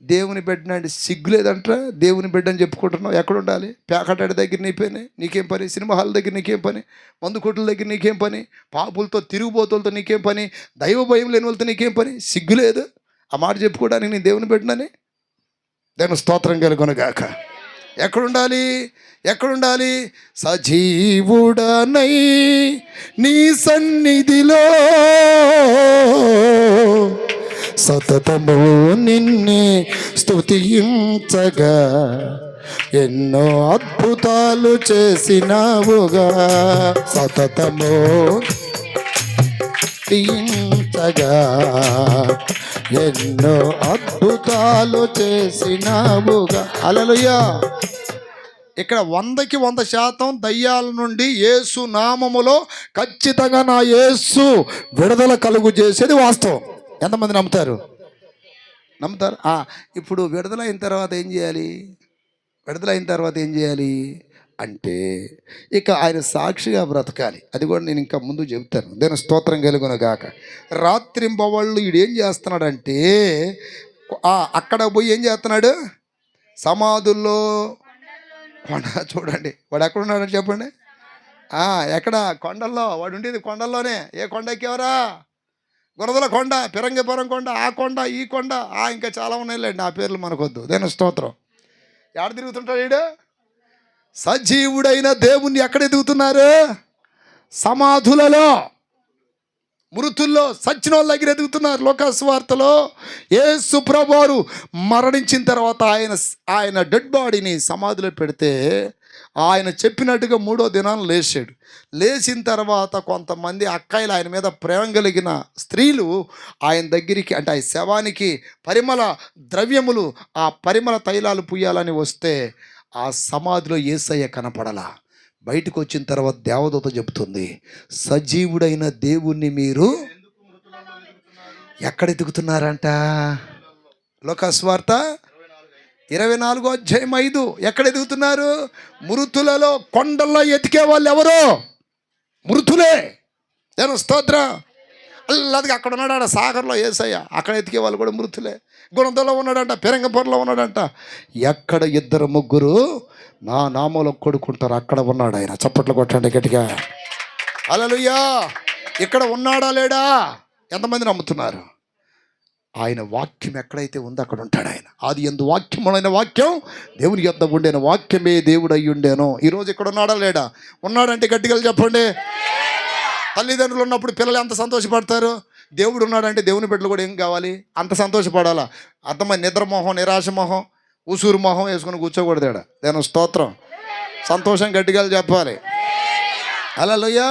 దేవుని బిడ్డనండి. సిగ్గు లేదంట దేవుని బిడ్డ అని చెప్పుకుంటున్నావు. ఎక్కడ ఉండాలి? పేకటాడి దగ్గర నీ పని, నీకేం పని? సినిమా హాల్ దగ్గర నీకేం పని? మందు కొట్ల దగ్గర నీకేం పని? పాపులతో తిరుగుబోతులతో నీకేం పని? దైవ భయం లేని వాళ్ళతో నీకేం పని? సిగ్గు లేదు ఆ మాట చెప్పుకోవడానికి నేను దేవుని బిడ్డనని? దేవుని స్తోత్రం కలుగునుగాక. ఎక్కడుండాలి? సజీవుడనై నీ సన్నిధిలో సతతము నిన్నే స్తుతించగా, ఎన్నో అద్భుతాలు చేసినావుగా. సతతము స్తుతించగా, ఎన్నో అద్భుతాలు చేసినావుగా. హల్లెలూయా. ఇక్కడ 100% దయ్యాల నుండి యేసు నామములో ఖచ్చితంగా నా యేసు విడుదల కలుగు చేసేది వాస్తవం. ఎంతమంది నమ్ముతారు? నమ్ముతారు. ఇప్పుడు విడుదలైన తర్వాత ఏం చేయాలి? విడుదలైన తర్వాత ఏం చేయాలి అంటే ఇక ఆయన సాక్షిగా బ్రతకాలి. అది కూడా నేను ఇంకా ముందు చెప్తాను. దేని స్తోత్రం కలుగును గాక. రాత్రింబవళ్ళు ఈడేం చేస్తున్నాడంటే అక్కడ పోయి ఏం చేస్తున్నాడు? సమాధుల్లో కొండ. చూడండి వాడు ఎక్కడున్నాడని చెప్పండి. ఎక్కడ? కొండల్లో. వాడు ఉండేది కొండల్లోనే. ఏ కొండ ఎక్కేవరా? గురదల కొండ, పిరంగిపురం కొండ, ఆ కొండ, ఈ కొండ, ఇంకా చాలా ఉన్నాయిలేండి. ఆ పేర్లు మనకొద్దు. దేని స్తోత్రం. ఎక్కడ తిరుగుతుంటాడు వీడు? సజీవుడైన దేవుణ్ణి ఎక్కడ ఎదుగుతున్నారు? సమాధులలో, మృతుల్లో, సచ్చిన వాళ్ళ దగ్గర ఎదుగుతున్నారు. లోకస్వార్తలో యేసు ప్రభువారు మరణించిన తర్వాత ఆయన డెడ్ బాడీని సమాధిలో పెడితే ఆయన చెప్పినట్టుగా 3వ దినాన లేచాడు. లేచిన తర్వాత కొంతమంది అక్కాయిలు, ఆయన మీద ప్రేమ కలిగిన స్త్రీలు ఆయన దగ్గరికి, అంటే ఆ శవానికి పరిమళ ద్రవ్యములు, ఆ పరిమళ తైలాలు పుయ్యాలని వస్తే ఆ సమాధిలో యేసయ్య కనపడలా. బయటకు వచ్చిన తర్వాత దేవదూత చెబుతుంది, సజీవుడైన దేవుణ్ణి మీరు ఎక్కడ ఎదుగుతున్నారంట? లోకస్వార్త 24:5. ఎక్కడ ఎదుగుతున్నారు? మృతులలో. కొండల్లో ఎతికే వాళ్ళు ఎవరు? మృతులే. నేను స్తోత్రం. అల్లదిగా అక్కడ ఉన్నాడంట సాగర్లో యేసయ్య. అక్కడ ఎతికే వాళ్ళు కూడా మృతులే. గుణదలో ఉన్నాడంట, పిరంగపురంలో ఉన్నాడంట. ఎక్కడ 2-3 నా నామంలో కొడుకుంటారు అక్కడ ఉన్నాడు ఆయన. చప్పట్లు కొట్టండి గట్టిగా. హల్లెలూయా. ఇక్కడ ఉన్నాడా లేడా? ఎంతమంది నమ్ముతున్నారు? ఆయన వాక్యం ఎక్కడైతే ఉందో అక్కడ ఉంటాడు ఆయన. ఆది యందు వాక్యములైన వాక్యం దేవుని యొద్ద ఉండేను, వాక్యమే దేవుడు అయి ఉండేను. ఈరోజు ఇక్కడ ఉన్నాడా లేడా? ఉన్నాడంటే గట్టిగా చెప్పండి. తల్లిదండ్రులు ఉన్నప్పుడు పిల్లలు ఎంత సంతోషపడతారు? దేవుడు ఉన్నాడంటే దేవుని బిడ్డలు కూడా ఏం కావాలి? అంత సంతోషపడాలా. అర్థమై నిద్రమోహం, నిరాశ మొహం, ఉసూరు మొహం వేసుకుని కూర్చోకూడదాడ. నేను స్తోత్రం. సంతోషం గట్టిగా చెప్పాలి. హల్లెలూయా.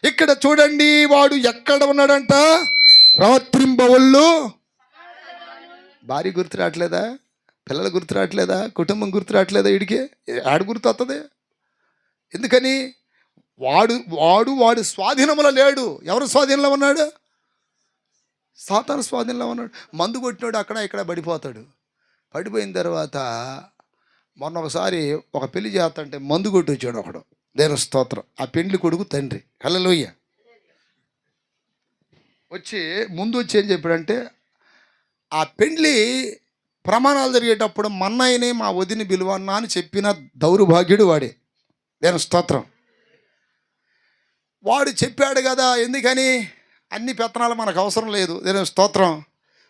ఇక్కడ చూడండి, వాడు ఎక్కడ ఉన్నాడంట? రాత్రింబవళ్ళు. భార్య గుర్తు రావట్లేదా? పిల్లలు గుర్తు రావట్లేదా? కుటుంబం గుర్తు రావట్లేదా? వీడికి ఆడ గుర్తు వస్తుంది. ఎందుకని? వాడు స్వాధీనంలో లేడు. ఎవరు స్వాధీనంలో ఉన్నాడు? సాతాను స్వాధీనంలో ఉన్నాడు. మందు కొట్టినాడు అక్కడ ఇక్కడ పడిపోతాడు. పడిపోయిన తర్వాత మొన్న ఒకసారి ఒక పెళ్లి చేస్తుంటే మందు కొట్టి వచ్చాడు ఒకడు. దేవుని స్తోత్రం. ఆ పెండ్లి కొడుకు తండ్రి. హల్లెలూయా. ముందు వచ్చి ఏం చెప్పాడంటే, ఆ పెండ్లి ప్రమాణాలు జరిగేటప్పుడు మన్నయ్యని మా వదిని పిలువన్నా అని చెప్పిన దౌర్భాగ్యుడు వాడే. దేవుని స్తోత్రం. వాడు చెప్పాడు కదా. ఎందుకని? అన్ని పెత్తనాలు మనకు అవసరం లేదు. దేవుని స్తోత్రం.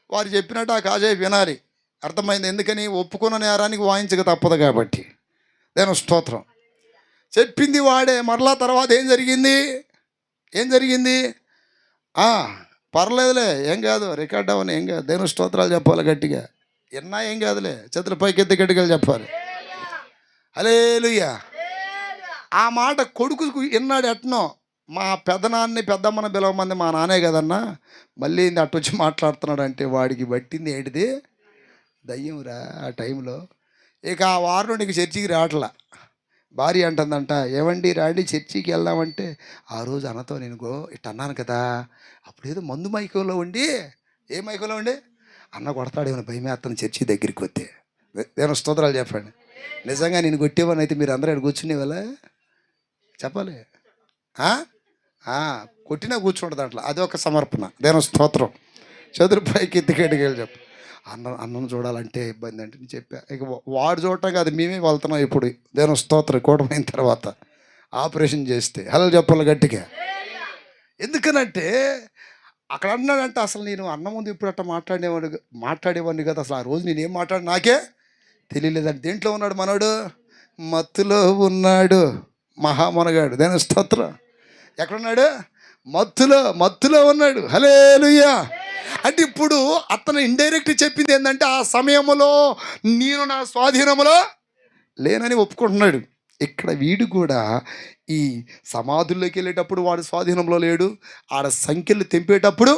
వారు చెప్పినట్టు ఆ కాజాయి వినాలి. అర్థమైంది? ఎందుకని? ఒప్పుకున్న నేరానికి వాయించక తప్పదు కాబట్టి. దేవుని స్తోత్రం. చెప్పింది వాడే. మరలా తర్వాత ఏం జరిగింది? పర్లేదులే, ఏం కాదు, రికార్డ్ అవ్వని, ఏం కాదు. దేవుని స్తోత్రాలు చెప్పాలి గట్టిగా. ఎన్నా ఏం కాదులే, చేతులు పైకెత్తి గట్టిగా చెప్పాలి. హల్లెలూయా. ఆ మాట కొడుకు విన్నాడు. ఎట్నో మా పెద్దనాన్ని పెద్దమ్మని పిలవమంది మా నాన్నే కదన్నా, మళ్ళీ అట్టొచ్చి మాట్లాడుతున్నాడు అంటే వాడికి పట్టింది ఏంటిది? దయ్యంరా. ఆ టైంలో ఇక ఆ వారం నీకు చర్చికి రావట్లా. భార్య అంటుందంట, ఏమండి రాండి చర్చికి వెళ్దామంటే, ఆ రోజు అన్నతో నేను ఇట్ట అన్నాను కదా, అప్పుడేదో మందు మైకంలో ఉండి, ఏ మైకంలో ఉండి అన్న కొడతాడేమో భయమే అతను చర్చి దగ్గరికి వస్తే. దేవుని స్తోత్రాలు చెప్పండి. నిజంగా నేను కొట్టేవాని అయితే మీరు అందరూ ఇక్కడ కూర్చునేవాళ్ళ చెప్పాలి. కొట్టినా కూర్చుంటుంది అట్లా. అది ఒక సమర్పణ. దేవుని స్తోత్రం. చదురుపైకి ఎత్తికెట్టుకు వెళ్ళి చెప్పు. అన్నం చూడాలంటే ఇబ్బంది అంటే నేను చెప్పా. ఇక వాడు చూడటం కాదు, మేమే వెళ్తున్నాం ఇప్పుడు. దేవుని స్తోత్రం. కూటమైన తర్వాత ఆపరేషన్ చేస్తే హలో చెప్పాలి గట్టిగా. ఎందుకనంటే అక్కడ అన్నాడంటే, అసలు నేను అన్న ముందు ఇప్పుడు అట్లా మాట్లాడేవాడిని కదా, అసలు ఆ రోజు నేనేం మాట్లాడి నాకే తెలియలేదంటే. దేంట్లో ఉన్నాడు మనోడు? మత్తులో ఉన్నాడు. మహామనగాడు. దేవుని స్తోత్రం. ఎక్కడున్నాడు? మత్తులో ఉన్నాడు. హల్లెలూయా. అంటే ఇప్పుడు అతను ఇండైరెక్ట్ చెప్పింది ఏంటంటే, ఆ సమయంలో నేను నా స్వాధీనంలో లేనని ఒప్పుకుంటున్నాడు. ఇక్కడ వీడు కూడా ఈ సమాధుల్లోకి వెళ్ళేటప్పుడు వాడు స్వాధీనంలో లేడు, ఆడ సంఖ్యలు తెంపేటప్పుడు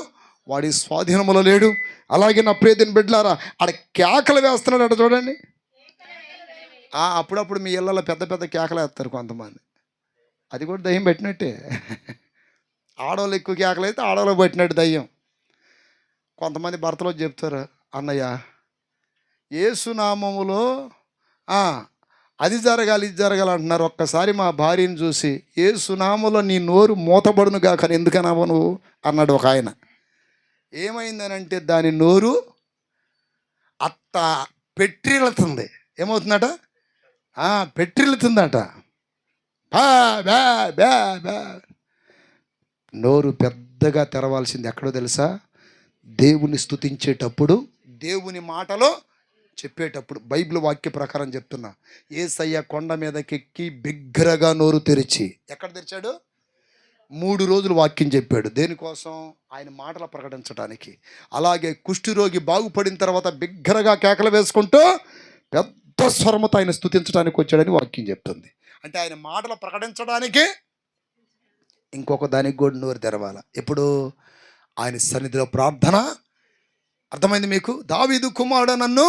వాడి స్వాధీనంలో లేడు. అలాగే నా ప్రియమైన బిడ్డలారా, ఆడ కేకలు వేస్తున్నాడు అట చూడండి. అప్పుడప్పుడు మీ ఇళ్ళలో పెద్ద పెద్ద కేకలు వేస్తారు కొంతమంది, అది కూడా దయ్యం పెట్టినట్టే. ఆడవాళ్ళు ఎక్కువ కేకలు అయితే ఆడవాళ్ళకి పెట్టినట్టు దయ్యం. కొంతమంది భర్తలో చెప్తారు, అన్నయ్య యేసునామములో అది జరగాలి ఇది జరగాలి అంటున్నారు. ఒక్కసారి మా భార్యను చూసి యేసునామములో నీ నోరు మూతబడునుగా కానీ ఎందుకన్నావు నువ్వు అన్నాడు ఒక ఆయన. ఏమైందనంటే దాని నోరు అత్త పెట్రిల్లుతుంది. ఏమవుతుందట? పెట్రిల్లుతుందట. బ్యా బ్యా బ్యా. నోరు పెద్దగా తెరవాల్సింది ఎక్కడో తెలుసా? దేవుని స్తుతించేటప్పుడు, దేవుని మాటలో చెప్పేటప్పుడు. బైబిల్ వాక్య ప్రకారం చెప్తున్నా, యేసయ్య కొండ మీదకెక్కి బిగ్గరగా నోరు తెరిచి, ఎక్కడ తెరిచాడు? 3 రోజులు వాక్యం చెప్పాడు. దేనికోసం? ఆయన మాటలు ప్రకటించడానికి. అలాగే కుష్ఠరోగి బాగుపడిన తర్వాత బిగ్గరగా కేకలు వేసుకుంటూ పెద్ద స్వరముతో ఆయన స్తుతించడానికి వచ్చాడని వాక్యం చెప్తుంది. అంటే ఆయన మాటలు ప్రకటించడానికి ఇంకొక దానికి కూడా నోరు తెరవాల. ఎప్పుడు? ఆయన సన్నిధిలో ప్రార్థన. అర్థమైంది మీకు? దావీదు కుమారుడు నన్ను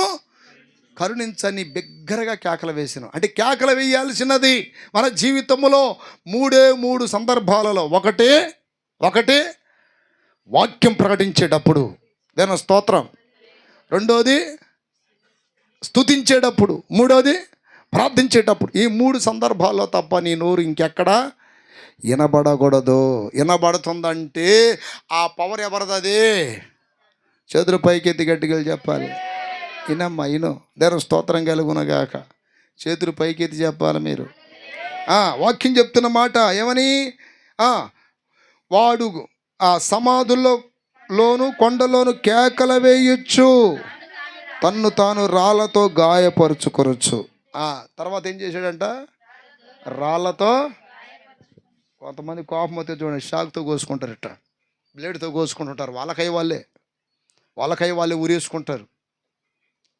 కరుణించని బిగ్గరగా కేకలు వేసాను. అంటే కేకలు వేయాల్సినది మన జీవితంలో 3 సందర్భాలలో. ఒకటి వాక్యం ప్రకటించేటప్పుడు, దేని స్తోత్రం. రెండోది స్తుతించేటప్పుడు. మూడోది ప్రార్థించేటప్పుడు. ఈ 3 సందర్భాల్లో తప్ప నీ నోరు ఇంకెక్కడా వినబడకూడదు. వినబడుతుందంటే ఆ పవర్ ఎవరిది? చేతులు పైకెత్తి గట్టిగా చెప్పాలి. ఇనమ్మా ఇను. దేని స్తోత్రం కలుగునగాక. చేతులు పైకెత్తి చెప్పాలి మీరు. వాక్యం చెప్తున్న మాట ఏమని? వాడు ఆ సమాధుల్లోను కొండలోను కేకలు వేయొచ్చు, తన్ను తాను రాళ్ళతో గాయపరుచుకొనొచ్చు. తర్వాత ఏం చేశాడంట? రాళ్ళతో. కొంతమంది కోపం అయితే చూడండి, షాక్తో కోసుకుంటారు, ఇట్ట బ్లేడ్తో కోసుకుంటుంటారు. వాళ్ళకై వాళ్ళే ఉరేసుకుంటారు.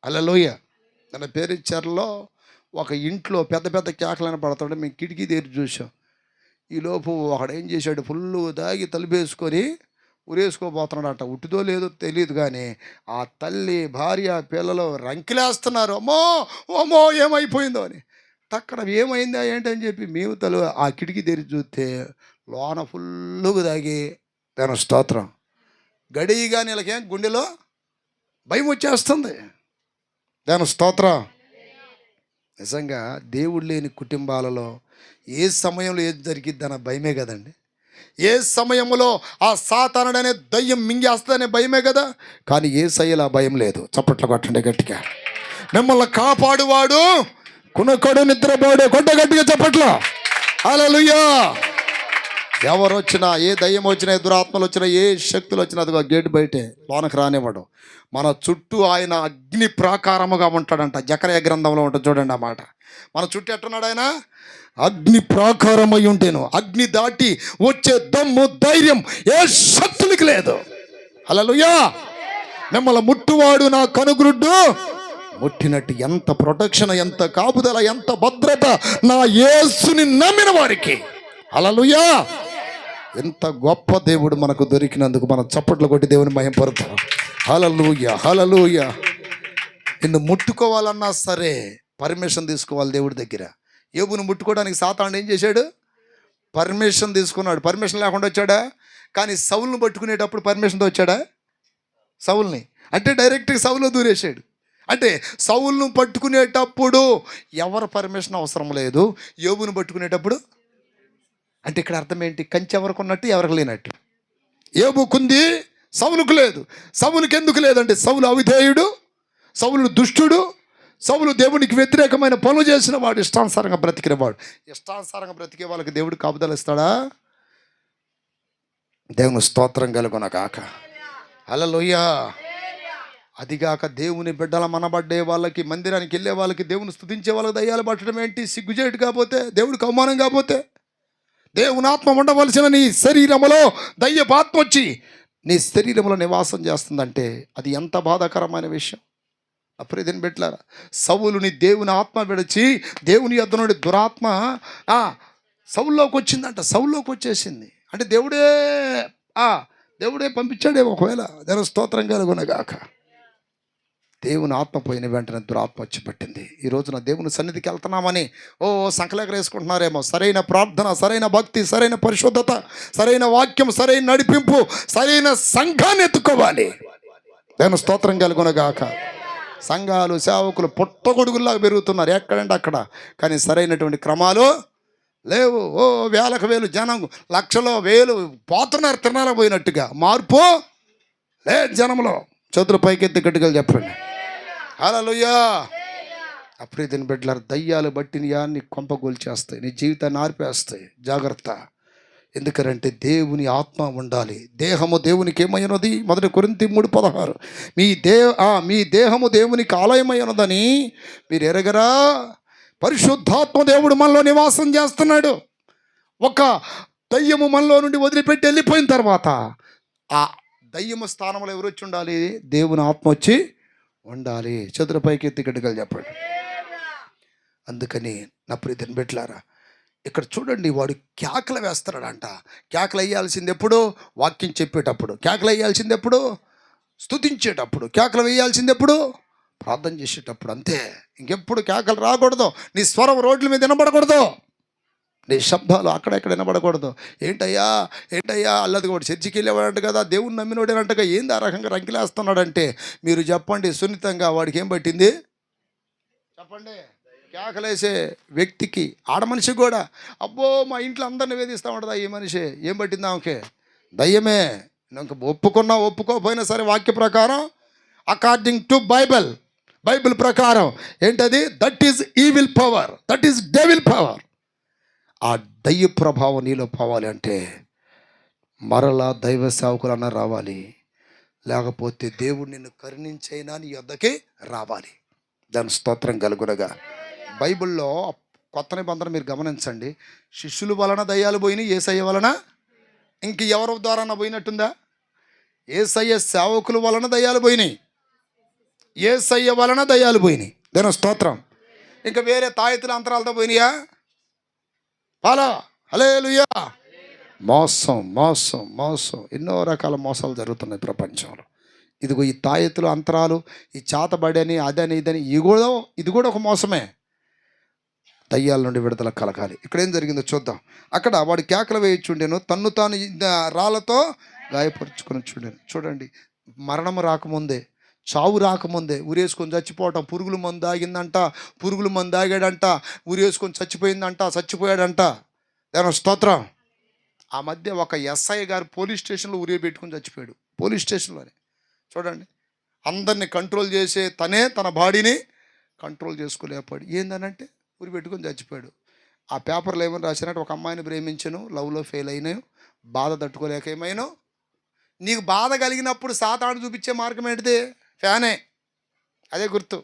హల్లెలూయా. తన పేరిచ్చర్లో ఒక ఇంట్లో పెద్ద పెద్ద కేకలను పడుతుంటే మేము కిటికీ తెరిచి చూసాం. ఈలోపు ఒకడు ఏం చేశాడు? ఫుల్లు దాగి తలుపేసుకొని ఉరేసుకోబోతున్నాడట. ఉట్టిదో లేదో తెలియదు కానీ ఆ తల్లి, భార్య, పిల్లలు రంకిలేస్తున్నారు. అమ్మో ఏమైపోయిందో అని. అక్కడ ఏమైందా ఏంటని చెప్పి మేము ఆ కిటికీ తెరిచి చూస్తే లోన ఫుల్లుగా దాగి, దాని స్తోత్రం, గడిగా నీళ్ళకేం గుండెలో భయం వచ్చేస్తుంది. దాని స్తోత్రం. నిజంగా దేవుడు లేని కుటుంబాలలో ఏ సమయంలో ఏది జరిగిద్ది అన్న భయమే కదండి. ఏ సమయంలో ఆ సాతానుడనే దయ్యం మింగేస్తుందనే భయమే కదా. కానీ యేసయ్యలో భయం లేదు. చప్పట్లు కొట్టండి గట్టిగా. మిమ్మల్ని కాపాడువాడు, కునకొడు, నిద్రపోడు. కొట్ట గట్టిగా చప్పట్లు. హల్లెలూయా. ఎవరు వచ్చినా, ఏ దయ్యం వచ్చినా, ఏ దురాత్మలు వచ్చినా, ఏ శక్తులు వచ్చినా అదిగో గేటు బయటే, లోనకు రానివ్వడు. మన చుట్టూ ఆయన అగ్ని ప్రాకారముగా ఉంటాడంట. జకర్యా గ్రంథంలో ఉంటుంది చూడండి ఆ మాట. మన చుట్టూ ఎట్టున్నాడు ఆయన? అగ్ని ప్రాకారమై ఉంటేను అగ్ని దాటి వచ్చే దమ్ము, ధైర్యం ఏ శక్తులకి లేదు. హల్లెలూయా. మిమ్మల్ని ముట్టువాడు నా కనుగ్రుడ్డు ముట్టినట్టు. ఎంత ప్రొటెక్షన్, ఎంత కాపుదల, ఎంత భద్రత నా యేసుని నమ్మిన వారికి. హల్లెలూయా. ఎంత గొప్ప దేవుడు మనకు దొరికినందుకు మనం చప్పట్లు కొట్టి దేవుని మహిమపరుద్దాం. హల్లెలూయా, హల్లెలూయా. నిన్ను ముట్టుకోవాలన్నా సరే పర్మిషన్ తీసుకోవాలి దేవుడి దగ్గర. యోబును ముట్టుకోవడానికి సాతానుడు ఏం చేశాడు? పర్మిషన్ తీసుకున్నాడు. పర్మిషన్ లేకుండా వచ్చాడా? కానీ సౌలును పట్టుకునేటప్పుడు పర్మిషన్తో వచ్చాడా? సౌల్ని అంటే డైరెక్ట్గా సౌలులో దూరేశాడు. అంటే సౌలును పట్టుకునేటప్పుడు ఎవరు పర్మిషన్ అవసరం లేదు. యోబును పట్టుకునేటప్పుడు అంటే ఇక్కడ అర్థం ఏంటి? కంచె ఎవరికి ఉన్నట్టు ఎవరికి లేనట్టు. యోబుకుంది, సౌలుకు లేదు. సౌలుకి ఎందుకు లేదంటే సౌలు అవిధేయుడు, సౌలు దుష్టుడు, సౌలు దేవునికి వ్యతిరేకమైన పనులు చేసిన వాడు, ఇష్టానుసారంగా బ్రతికిన వాడు. ఇష్టానుసారంగా బ్రతికే వాళ్ళకి దేవుడు కాపుదల ఇస్తాడా? దేవుని స్తోత్రం కలుగునగాక. హల్లెలూయా. అదిగాక దేవుని బిడ్డల మనబడ్డే వాళ్ళకి, మందిరానికి వెళ్ళే వాళ్ళకి, దేవుని స్తుతించే వాళ్ళకి దయ్యాలు పట్టడం ఏంటి? సిగ్గుచేటు కాకపోతే, దేవుడికి అవమానం కాకపోతే. దేవుని ఆత్మ ఉండవలసిన నీ శరీరంలో దయ్యపాత్మ వచ్చి నీ శరీరంలో నివాసం చేస్తుందంటే అది ఎంత బాధాకరమైన విషయం. అప్పుడే దీన్ని పెట్టారా? సౌలుని దేవుని ఆత్మ విడిచి దేవుని యొద్ద నుండి దురాత్మ సౌల్లోకి వచ్చిందంట. సౌల్లోకి వచ్చేసింది అంటే దేవుడే దేవుడే పంపించాడేమో ఒకవేళ. దాని స్తోత్రం కలుగునగాక. దేవుని ఆత్మ పోయిన వెంటనే దురాత్మ వచ్చి పట్టింది. ఈ రోజున దేవుని సన్నిధికి వెళ్తున్నామని సంకలేకలు వేసుకుంటున్నారేమో. సరైన ప్రార్థన, సరైన భక్తి, సరైన పరిశుద్ధత, సరైన వాక్యం, సరైన నడిపింపు, సరైన సంఘాన్ని ఎత్తుకోవాలి. దేవుని స్తోత్రం కలుగునగాక. సంఘాలు, సేవకులు పుట్టగొడుగుల్లాగా పెరుగుతున్నారు ఎక్కడంటే అక్కడ, కానీ సరైనటువంటి క్రమాలు లేవు. వేలకు వేలు జనం, లక్షలో వేలు పోతున్నారు తిరణాలకు పోయినట్టుగా. మార్పు లేదు జనంలో. చేతులు పైకెత్తి గట్టిగా చెప్పండి హల్లెలూయా. అప్పుడే దీని బిడ్డలారా, దయ్యాలు బట్టినయా నీ కొంపగోల్చేస్తాయి, నీ జీవితాన్ని ఆర్పేస్తాయి. జాగ్రత్త. ఎందుకంటే దేవుని ఆత్మ ఉండాలి. దేహము దేవునికి ఏమైనది? 1 కొరింథీ 3:16 మీ దేహము దేవునికి ఆలయమై ఉన్నదని మీరు ఎరగరా? పరిశుద్ధాత్మ దేవుడు మనలో నివాసం చేస్తున్నాడు. ఒక దయ్యము మనలో నుండి వదిలిపెట్టి వెళ్ళిపోయిన తర్వాత ఆ దయ్యము స్థానంలో ఎవరు వచ్చి ఉండాలి? దేవుని ఆత్మ వచ్చి ఉండాలి. చతుర పైకి ఎత్తి గట్టిగా చెప్పండి. అందుకని నా ప్రియతమ బిడ్డలారా, ఇక్కడ చూడండి, వాడు కేకలు వేస్తున్నాడంట. కేకలు వేయాల్సింది ఎప్పుడు? వాక్యం చెప్పేటప్పుడు. కేకలు వేయాల్సింది ఎప్పుడు? స్తుతించేటప్పుడు. కేకలు వేయాల్సింది ఎప్పుడు? ప్రార్థన చేసేటప్పుడు. అంతే. ఇంకెప్పుడు కేకలు రాకూడదు. నీ స్వరం రోడ్ల మీద వినబడకూడదు. నీ శబ్దాలు అక్కడెక్కడ వినబడకూడదు. ఏంటయ్యా అల్లది కూడా చర్చికి వెళ్ళేవాడంట కదా, దేవుని నమ్మినోడేనంటగా, ఏంది ఆ రకంగా రంకిలేస్తున్నాడంటే మీరు చెప్పండి సున్నితంగా, వాడికి ఏం పట్టింది చెప్పండి? కేకలేసే వ్యక్తికి, ఆడ మనిషి కూడా, అబ్బో మా ఇంట్లో అందరిని వేధిస్తూ ఉంటుందా ఈ మనిషి, ఏం పట్టింది ఆమెకి? దయ్యమే. ఇంకా ఒప్పుకోపోయినా సరే వాక్య ప్రకారం, అకార్డింగ్ టు బైబిల్ ప్రకారం ఏంటది? That is evil power, that is devil power. ఆ దయ్య ప్రభావం నీలో పోవాలి అంటే మరలా దైవ సేవకులన్నా రావాలి, లేకపోతే దేవుడు నిన్ను కరుణించైనా నీ యొద్దకే రావాలి. దాని స్తోత్రం కలుగునగా. బైబిల్లో కొత్త నిబంధన మీరు గమనించండి, శిష్యుల వలన దయ్యాలు పోయినాయి, యేసయ్య వలన. ఇంక ఎవరి ద్వారా పోయినట్టుందా? యేసయ్య సేవకుల వలన దయ్యాలు పోయినాయి, యేసయ్య వలన దయ్యాలు పోయినాయి. దాని స్తోత్రం. ఇంకా వేరే తాయెత్తుల అంతరాలతో పోయినాయా? హల్లెలూయా. మోసం ఎన్నో రకాల మోసాలు జరుగుతున్నాయి ప్రపంచంలో. ఇదిగో ఈ తాయెత్తులు, అంతరాలు, ఈ చాతబడి అని, అదని ఇదని, ఇది కూడా ఒక మోసమే. దయ్యాల నుండి విడుదల కలగాలి. ఇక్కడ ఏం జరిగిందో చూద్దాం. అక్కడ వాడు కేకలు వేయించుండేను, తన్ను తాను రాళ్ళతో గాయపరుచుకొని చూడండి. మరణం రాకముందే, చావు రాకముందే ఉరేసుకొని చచ్చిపోవటం. పురుగుల మందు ఆగిందంట, పురుగుల మందు ఆగాడంట, ఉరేసుకొని చచ్చిపోయాడంట. దాని స్తోత్రం. ఆ మధ్య ఒక ఎస్ఐ గారు పోలీస్ స్టేషన్లో ఉరి పెట్టుకొని చచ్చిపోయాడు. పోలీస్ స్టేషన్లోనే చూడండి. అందరినీ కంట్రోల్ చేసే తనే తన బాడీని కంట్రోల్ చేసుకోలేకపోయాడు. ఏందనంటే ఉరి పెట్టుకొని చచ్చిపోయాడు. ఆ పేపర్లో ఏమని రాసినట్టు, ఒక అమ్మాయిని ప్రేమించను, లవ్లో ఫెయిల్ అయినాను, బాధ తట్టుకోలేక ఏమైనా. నీకు బాధ కలిగినప్పుడు సాతాను చూపించే మార్గం ఏంటిది? ఫ్యానే. అదే గుర్తు.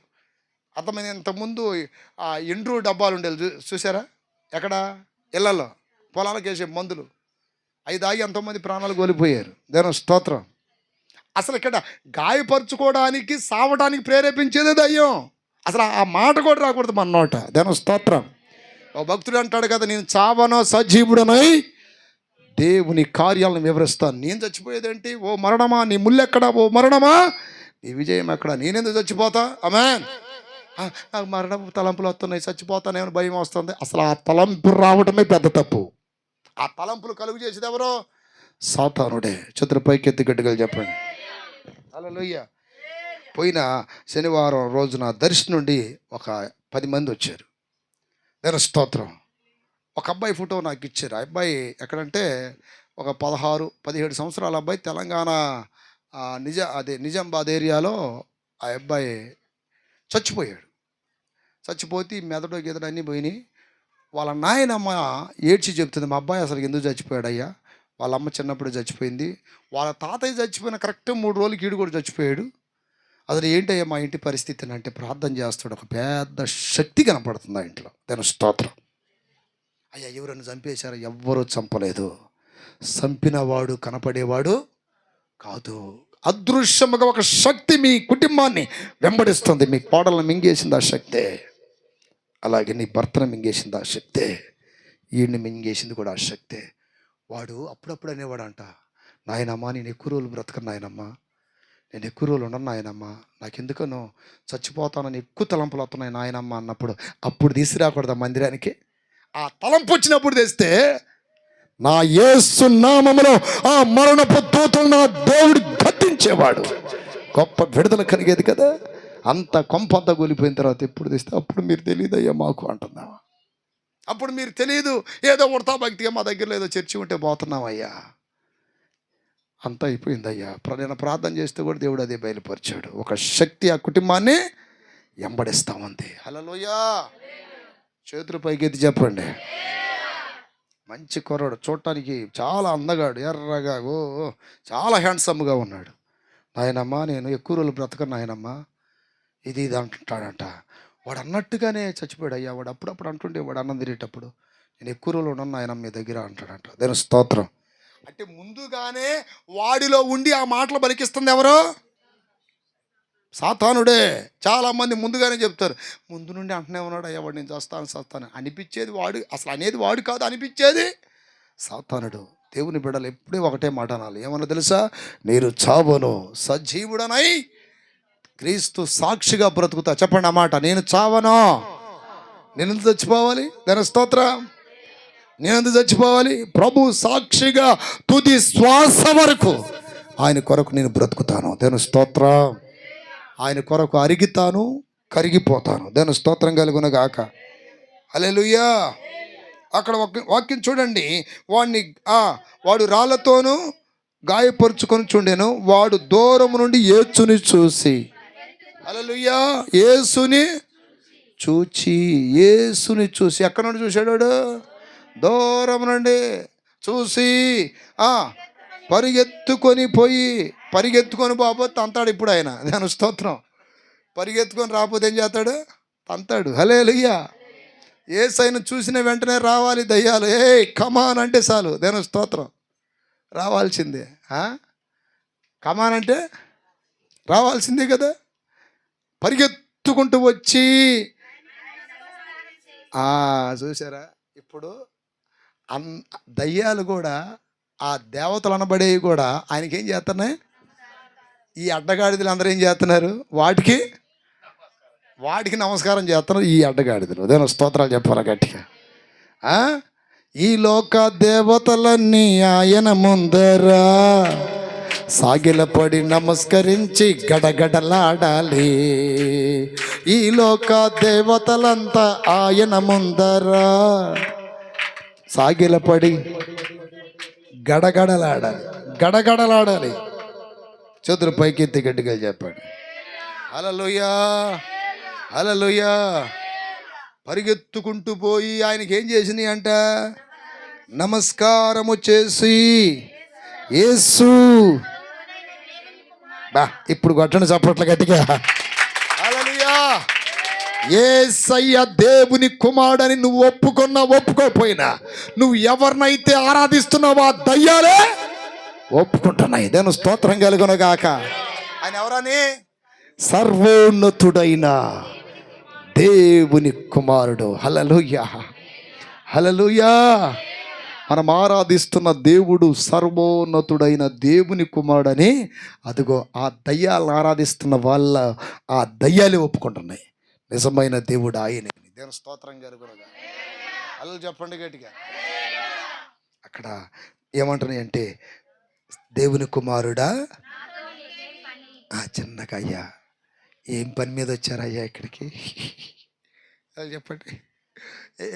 అర్థమైంది. ఇంతకుముందు ఆ ఎండ్రు డబ్బాలు ఉండేవి చూసారా? ఎక్కడ? ఇళ్లలో, పొలాలకు వేసే మందులు. అవి తాగి ఎంతోమంది ప్రాణాలు కోల్పోయారు. దేని స్తోత్రం. అసలు ఇక్కడ గాయపరుచుకోవడానికి, సావడానికి ప్రేరేపించేదే దయ్యం. అసలు ఆ మాట కూడా రాకూడదు మన నోట. దేని స్తోత్రం. ఓ భక్తుడు అంటాడు కదా, నేను చావనో సజీవుడనై దేవుని కార్యాలను వివరిస్తాను. నేను చచ్చిపోయేదేంటి? ఓ మరణమా నీ ముల్లెక్కడా? ఓ మరణమా నీ విజయం ఎక్కడ? నేనెందుకు చచ్చిపోతా? ఆమేన్. నాకు మరణం తలంపులు వస్తున్నాయి, చచ్చిపోతానేమో భయం వస్తుంది. అసలు ఆ తలంపు రావడమే పెద్ద తప్పు. ఆ తలంపులు కలుగు చేసేది ఎవరో? సాతానుడే. చేతులు పైకెత్తి గట్టిగా చెప్పండి హల్లెలూయా. పోయిన శనివారం రోజున దర్శనం నుండి ఒక 10 మంది వచ్చారు. దేని స్తోత్రం. ఒక అబ్బాయి ఫోటో నాకు ఇచ్చారు. ఆ అబ్బాయి ఎక్కడంటే ఒక 16-17 సంవత్సరాల అబ్బాయి, తెలంగాణ నిజామాబాద్ ఏరియాలో ఆ అబ్బాయి చచ్చిపోయాడు. చచ్చిపోతే మెదడు గిదడు అన్నీ పోయినాయి. వాళ్ళ నాయనమ్మ ఏడ్చి చెప్తుంది, మా అబ్బాయి అసలు ఎందుకు చచ్చిపోయాడు అయ్యా? వాళ్ళ అమ్మ చిన్నప్పుడు చచ్చిపోయింది, వాళ్ళ తాతయ్య చచ్చిపోయిన కరెక్ట్ 3 రోజులకి ఈడు కూడా చచ్చిపోయాడు. అసలు ఏంటయ్యా మా ఇంటి పరిస్థితి అని అంటే ప్రార్థన చేస్తాడు. ఒక పెద్ద శక్తి కనపడుతుంది ఆ ఇంట్లో. దాని స్తోత్రం. అయ్యా ఎవరನ್ನು చంపేశారు? ఎవ్వరూ చంపలేదు. చంపినవాడు కనపడేవాడు కాదు. అదృశ్యముగా ఒక శక్తి మీ కుటుంబాన్ని వెంబడిస్తుంది. మీ కోడలను మింగేసింది ఆ శక్తే, అలాగే నీ భర్తను మింగేసింది ఆ శక్తే, ఈయన్ని మింగేసింది కూడా ఆ శక్తే. వాడు అప్పుడప్పుడు అనేవాడంట, నాయనమ్మా నేను ఎక్కువ రోజులు బ్రతకను నాయనమ్మా, నేను ఎక్కువ రోజులు ఉండను నాయనమ్మా, నాకు ఎందుకనో చచ్చిపోతానని ఎక్కువ తలంపులు వస్తున్నాయి నాయనమ్మ అన్నప్పుడు అప్పుడు తీసుకురాకూడదా మందిరానికి? ఆ తలంపు వచ్చినప్పుడు తెస్తే నా యేసు నామములో ఆ మరణపు దూతలు నా దేవుడు గద్దించేవాడు, గొప్ప విడుదల కలిగేది కదా. అంత కొంపంతా కూలిపోయిన తర్వాత ఎప్పుడు తెస్తే అప్పుడు మీరు తెలియదయ్యా మాకు అంటున్నావా? అప్పుడు మీరు తెలియదు, ఏదో ఉడతా భక్తిగా మా దగ్గరలో ఏదో చర్చి ఉంటే పోతున్నామయ్యా, అంతా అయిపోయిందయ్యా. నేను ప్రార్థన చేస్తే కూడా దేవుడు అదే బయలుపరిచాడు. ఒక శక్తి ఆ కుటుంబాన్ని వెంబడిస్తామంది. హల్లెలూయా. చేతులు పైకెత్తి చెప్పండి. మంచి కుర్రాడు, చూడటానికి చాలా అందగాడు, ఎర్రగా, ఓ చాలా హ్యాండ్సమ్గా ఉన్నాడు. నాయనమ్మా నేను ఎక్కువ రోజులు బ్రతకను నాయనమ్మా, ఇది అంటాడంట. వాడు అన్నట్టుగానే చచ్చిపోయాడు అయ్యా. వాడు అప్పుడప్పుడు అంటుండే, వాడు అన్నం తినేటప్పుడు, నేను ఎక్కువ రోజులు ఉన్నాను నాయన మీ దగ్గర అంటాడంట. దేని స్తోత్రం. అంటే ముందుగానే వాడిలో ఉండి ఆ మాటలు పలికిస్తుంది ఎవరు? సాతానుడే. చాలామంది ముందుగానే చెప్తారు, ముందు నుండి అంటనే ఉన్నాడు అయ్యా వాడు నేను చస్తాను అనిపించేది వాడు, అసలు అనేది వాడు కాదు, అనిపించేది సాతానుడు. దేవుని బిడ్డలు ఎప్పుడే ఒకటే మాట అనాలి, ఏమన్నా తెలుసా? నేను చావను, సజీవుడనై క్రీస్తు సాక్షిగా బ్రతుకుతా. చెప్పండి ఆ మాట. నేను చావను. నేను ఎందుకు చచ్చిపోవాలి? దాని స్తోత్రం. నేను ఎందుకు చచ్చిపోవాలి? ప్రభు సాక్షిగా తుది శ్వాస వరకు ఆయన కొరకు నేను బ్రతుకుతాను. దేవుని స్తోత్రం. ఆయన కొరకు అరిగితాను, కరిగిపోతాను. దేవుని స్తోత్రం కలుగునగాక. హల్లెలూయా. అక్కడ వాక్యం చూడండి. వాడు రాళ్లతోనూ గాయపరుచుకొని చూడెను. వాడు దూరం నుండి యేసుని చూసి, హల్లెలూయా, యేసుని చూసి ఎక్కడ నుండి చూశాడు వాడు? దూరం నుండి చూసి పరిగెత్తుకొని బాబోతు తంతాడు. ఇప్పుడు ఆయన దాని స్తోత్రం. పరిగెత్తుకొని రాకపోతే ఏం చేస్తాడు? తంతాడు. హల్లెలూయా. యేసయ్యను చూసిన వెంటనే రావాలి దయ్యాలు. కమాన్ అంటే చాలు. దాని స్తోత్రం. రావాల్సిందే. కమాన్ అంటే రావాల్సిందే కదా. పరిగెత్తుకుంటూ వచ్చి చూసారా? ఇప్పుడు దయ్యాలు కూడా, ఆ దేవతలు అనబడేవి కూడా ఆయనకి ఏం చేస్తున్నాయి? ఈ అడ్డగాడిదలు అందరూ ఏం చేస్తున్నారు? వాటికి నమస్కారం చేస్తున్నారు ఈ అడ్డగాడిదలు. అదే స్తోత్రాలు చెప్పాలి గట్టిగా. ఈ లోక దేవతలన్నీ ఆయన ముందరా సాగిలపడి నమస్కరించి గడగడలాడాలి. ఈ లోక దేవతలంతా ఆయన ముందరా సాగిలపడి గడగడలాడాలి. చేతులు పైకెత్తి గట్టిగా చెప్పండి. హల్లెలూయా, హల్లెలూయా. పరిగెత్తుకుంటూ పోయి ఆయనకి ఏం చేసినాయి అంట? నమస్కారము చేసి, యేసు ఇప్పుడు కొట్టండి చప్పట్లు గట్టిగా. హల్లెలూయా. యేసయ్య దేవుని కుమారుడని నువ్వు ఒప్పుకోపోయినా, నువ్వు ఎవరినైతే ఆరాధిస్తున్నావో ఆ దయ్యాలే ఒప్పుకుంటున్నాయి. దేని స్తోత్రం కలుగునగాక. ఆయన ఎవరని? సర్వోన్నతుడైన దేవుని కుమారుడు. హల్లెలూయా, హల్లెలూయా. మనం ఆరాధిస్తున్న దేవుడు సర్వోన్నతుడైన దేవుని కుమారుడని, అదిగో ఆ దయ్యాలను ఆరాధిస్తున్న వాళ్ళ ఆ దయ్యాలే ఒప్పుకుంటున్నాయి నిజమైన దేవుడు ఆయనే. దేవుని స్తోత్రం కలుగునగాక. హల్లెలూయా చెప్పండి గట్టిగా. అక్కడ ఏమంటున్నాయి అంటే, దేవుని కుమారుడా చిన్నగా, అయ్యా ఏం పని మీద వచ్చారయ్యా ఇక్కడికి? చెప్పండి.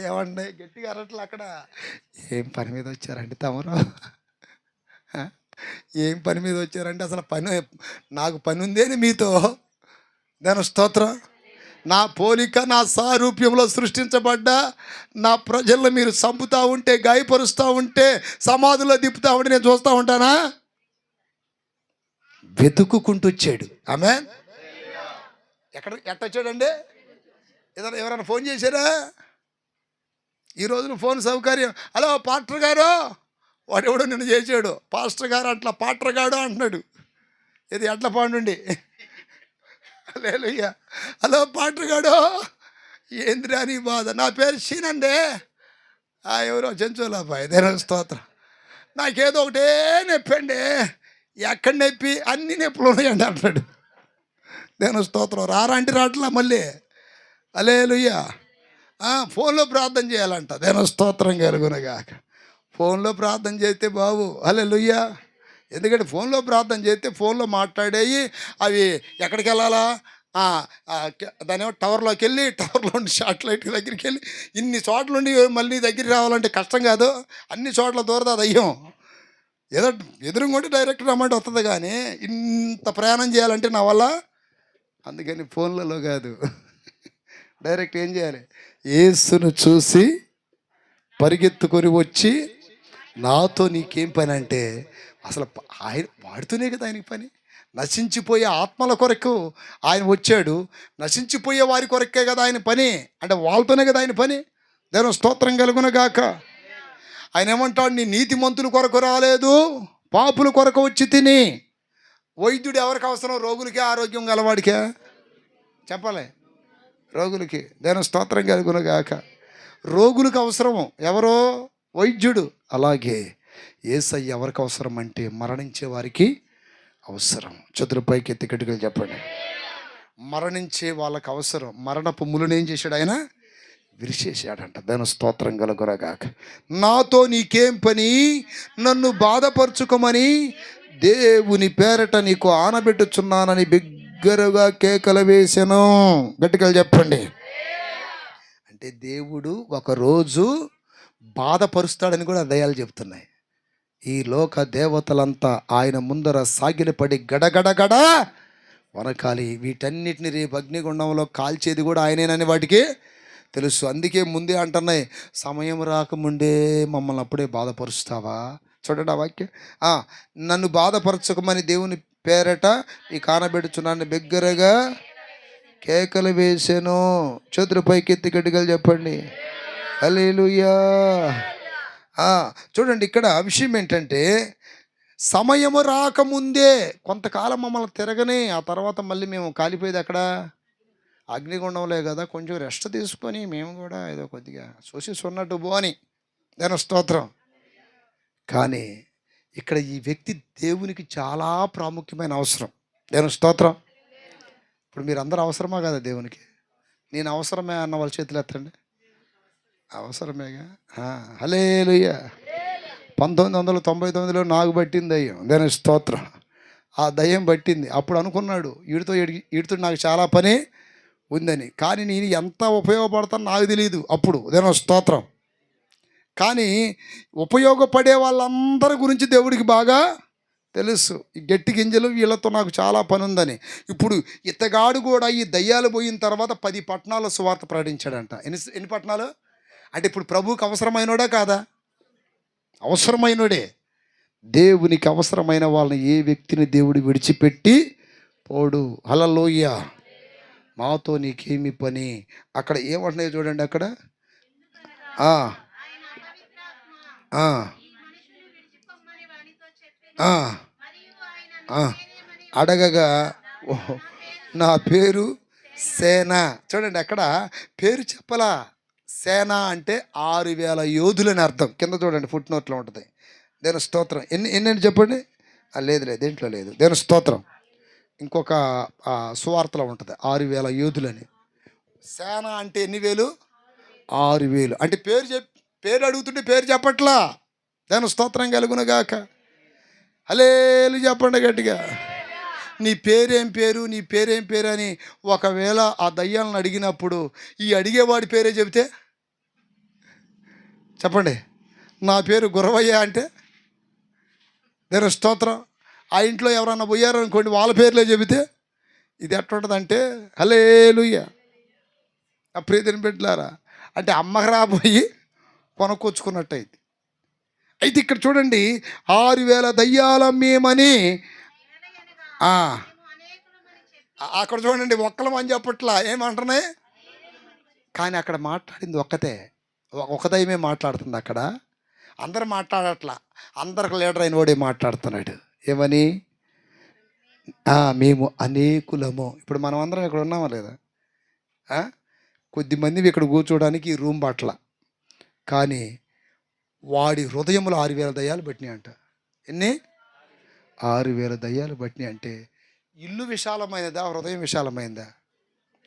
ఏమండి గట్టిగా అరట్లు అక్కడ. ఏం పని మీద వచ్చారండి తమరు? ఏం పని మీద వచ్చారంటే, అసలు నాకు పని ఉందేని మీతో. దాని స్తోత్రం. నా పోలిక నా సారూప్యంలో సృష్టించబడ్డ నా ప్రజల్లో మీరు చంపుతూ ఉంటే, గాయపరుస్తూ ఉంటే, సమాధుల్లో దిప్పుతూ ఉంటే నేను చూస్తూ ఉంటానా? వెతుక్కుంటూ వచ్చాడు. ఆమేన్. ఎట్టొచ్చాడండి? ఎవరైనా ఫోన్ చేశారా? ఈ రోజున ఫోన్ సౌకర్యం. హలో పాస్టర్ గారు, వాడెవడో నిన్ను చేశాడు. పాస్టర్ గారు అట్లా పాస్టర్ గాడు అంటున్నాడు. ఇది ఎట్ల పాండుండి. హల్లెలూయా. హలో పాస్టర్ గాడు, ఏందిరా నీ బాధ? నా పేరు సీనండి. ఎవరో చెంచోలాబాయ్. దేని స్తోత్రం. నాకేదో ఒకటే నొప్పి అండి, ఎక్కడ నొప్పి, అన్ని నొప్పులు ఉన్నాయండి అంటాడు. నేను స్తోత్రం. రారా అంటే రాట్లా మళ్ళీ. హల్లెలూయా. ఫోన్లో ప్రార్థన చేయాలంట. నేను స్తోత్రం కలుగునగాక. ఫోన్లో ప్రార్థన చేస్తే బాబు హల్లెలూయా. ఎందుకంటే ఫోన్లో ప్రార్థన చేస్తే ఫోన్లో మాట్లాడేవి అవి ఎక్కడికి వెళ్ళాలా, దాని టవర్లోకి వెళ్ళి టవర్లో ఉండి శాటిలైట్ దగ్గరికి వెళ్ళి ఇన్ని చోట్ల నుండి మళ్ళీ దగ్గరికి రావాలంటే కష్టం కాదు. అన్ని చోట్ల దూరదా దయ్యం. ఏదో ఎదురుంగొంటే డైరెక్ట్ రమ్మంటే వస్తుంది, కానీ ఇంత ప్రయాణం చేయాలంటే నా వల్ల. అందుకని ఫోన్లలో కాదు, డైరెక్ట్ ఏం చేయాలి, యేసును చూసి పరిగెత్తుకొని వచ్చి నాతో నీకేం పని అంటే, అసలు ఆయన వాడితోనే కదా ఆయనకి పని. నశించిపోయే ఆత్మల కొరకు ఆయన వచ్చాడు, నశించిపోయే వారి కొరకే కదా ఆయన పని, అంటే వాళ్ళతోనే కదా ఆయన పని. దేవుని స్తోత్రం కలుగునగాక. ఆయన ఏమంటాడు, నీ నీతిమంతుల కొరకు రాలేదు, పాపుల కొరకు వచ్చి తిని. వైద్యుడు ఎవరికి అవసరం? రోగులకే, ఆరోగ్యం గలవాడికే చెప్పాలి, రోగులకి. దేవుని స్తోత్రం కలుగునగాక. రోగులకు అవసరము ఎవరో? వైద్యుడు. అలాగే యేసయ్య ఎవరికి అవసరం అంటే మరణించే వారికి అవసరం. చతురు పైకి ఎత్తి కట్టుకలు చెప్పండి. మరణించే వాళ్ళకి అవసరం. మరణపు ములును ఏం చేశాడు ఆయన? విరిచేశాడంట. దాని స్తోత్రం కలుగునగాక. నాతో నీకేం పని, నన్ను బాధపరచుకోమని దేవుని పేరట నీకు ఆనబెట్టుచున్నానని బిగ్గరగా కేకలు వేసెను. గట్టిగా చెప్పండి. అంటే దేవుడు ఒకరోజు బాధపరుస్తాడని కూడా దయ్యాలు చెప్తున్నాయి. ఈ లోక దేవతలంతా ఆయన ముందర సాగిలపడి గడగడగడ వనకాలి. వీటన్నిటిని రేపు అగ్నిగుండంలో కాల్చేది కూడా ఆయనేనని వాటికి తెలుసు. అందుకే ముందే అంటున్నాయి, సమయం రాకముందే మమ్మల్ని అప్పుడే బాధపరుస్తావా. చూడండి ఆ వాక్యం. నన్ను బాధపరచకమని దేవుని పేరట ఈ కానబెడుచున్నాను బిగ్గరగా కేకలు వేసాను. చేతులు పైకెత్తి గట్టిగా చెప్పండి. హల్లెలూయా. చూడండి ఇక్కడ విషయం ఏంటంటే, సమయము రాకముందే కొంతకాలం మమ్మల్ని తిరగని, ఆ తర్వాత మళ్ళీ మేము కాలిపోయేది అక్కడ అగ్నిగుండంలే కదా, కొంచెం రెస్ట్ తీసుకొని మేము కూడా ఏదో కొద్దిగా చూసి ఉన్నట్టు బో అని. నేను స్తోత్రం. కానీ ఇక్కడ ఈ వ్యక్తి దేవునికి చాలా ప్రాముఖ్యమైన అవసరం. నేను స్తోత్రం. ఇప్పుడు మీరు అందరూ అవసరమా కదా దేవునికి? నేను అవసరమే అన్న వాళ్ళ చేతులు ఎత్తండి. అవసరమేగా. హల్లెలూయా. 1999లో నాకు పట్టింది దయ్యం. దాని స్తోత్రం. ఆ దయ్యం పట్టింది. అప్పుడు అనుకున్నాడు వీడితో నాకు చాలా పని ఉందని. కానీ నేను ఎంత ఉపయోగపడతాను నాకు తెలియదు అప్పుడు. దాని స్తోత్రం. కానీ ఉపయోగపడే వాళ్ళందరి గురించి దేవుడికి బాగా తెలుసు. ఈ గట్టి గింజలు వీళ్ళతో నాకు చాలా పని ఉందని. ఇప్పుడు ఇతగాడు కూడా ఈ దయ్యాలు పోయిన తర్వాత 10 పట్టణాల సువార్త ప్రకటించాడంట. ఎన్ని పట్టణాలు అంటే ఇప్పుడు ప్రభువుకి అవసరమైనోడా కాదా? అవసరమైనోడే. దేవునికి అవసరమైన వాళ్ళని ఏ వ్యక్తిని దేవుడు విడిచిపెట్టి పోడు. హల్లెలూయా. మాతో నీకేమి పని. అక్కడ ఏమంటున్నాయి చూడండి. అక్కడ అడగగా నా పేరు సేన. చూడండి అక్కడ పేరు చెప్పలా. సేన అంటే 6000 యోధులని అర్థం. కింద చూడండి, ఫుట్ నోట్లో ఉంటుంది. దేని స్తోత్రం. ఎన్ని చెప్పండి. లేదు దేంట్లో లేదు. దేని స్తోత్రం. ఇంకొక సువార్తలో ఉంటుంది 6000 యోధులని. సేన అంటే ఎన్ని వేలు? 6000. అంటే పేరు అడుగుతుంటే పేరు చెప్పట్లా. దాని స్తోత్రం కలుగునగాక. హల్లెలూయా చెప్పండి గట్టిగా. నీ పేరేం పేరు, నీ పేరేం పేరు అని ఒకవేళ ఆ దయ్యాలను అడిగినప్పుడు ఈ అడిగేవాడి పేరే చెబితే, చెప్పండి, నా పేరు గురవయ్య అంటే దేని స్తోత్రం. ఆ ఇంట్లో ఎవరన్నా పోయారనుకోండి వాళ్ళ పేర్లే చెబితే ఇది ఎట్లుంటుందంటే హల్లెలూయా. ఆ ప్రియదని బిడ్డలారా, అంటే అమ్మకి రాబోయి కొనుక్కొచ్చుకున్నట్టు అయితే. అయితే ఇక్కడ చూడండి, 6000 దయ్యాలమ్మేమని అక్కడ చూడండి ఒక్కలం అని చెప్పట్లా, ఏమంటున్నాయి. కానీ అక్కడ మాట్లాడింది ఒక్కతే, ఒక దయ్యమే మాట్లాడుతుంది. అక్కడ అందరు మాట్లాడట్లా, అందరికి లీడర్ అయిన వాడే మాట్లాడుతున్నాడు. ఏమని? మేము అనేకులము. ఇప్పుడు మనం అందరం ఇక్కడ ఉన్నామా లేదా? కొద్దిమంది ఇక్కడ కూర్చోడానికి ఈ రూమ్ పట్ల, కానీ వాడి హృదయంలో 6,000 దయ్యాలు పట్టినాయి అంట. ఎన్ని? 6,000 దయ్యాలు పట్టినాయి అంటే ఇల్లు విశాలమైనదా, హృదయం విశాలమైందా?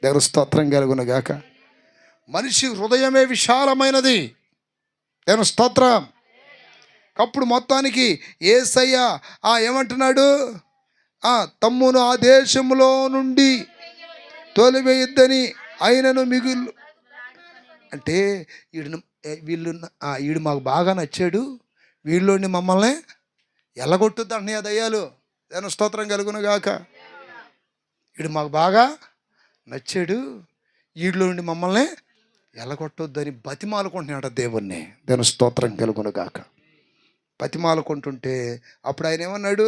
దేవుని స్తోత్రం కలుగును గాక. మనిషి హృదయమే విశాలమైనది. దేవుని స్తోత్రం. అప్పుడు మొత్తానికి యేసయ్య ఏమంటున్నాడు? తమ్మును ఆ దేశంలో నుండి తోలివేయొద్దని ఆయనను మిగులు అంటే వీడు మాకు బాగా నచ్చాడు, వీళ్ళోని మమ్మల్ని ఎల్లగొట్టుద్ది అంటున్నాయి ఆ దయ్యాలు. దేవుని స్తోత్రం కలుగును గాక. వీడు మాకు బాగా నచ్చాడు, వీడిలో నుండి మమ్మల్ని ఎల్లగొట్టొద్దని బతిమాలుకుంటున్నాడు దేవుణ్ణి. దేవుని స్తోత్రం కలుగును గాక. బతిమాలుకుంటుంటే అప్పుడు ఆయన ఏమన్నాడు?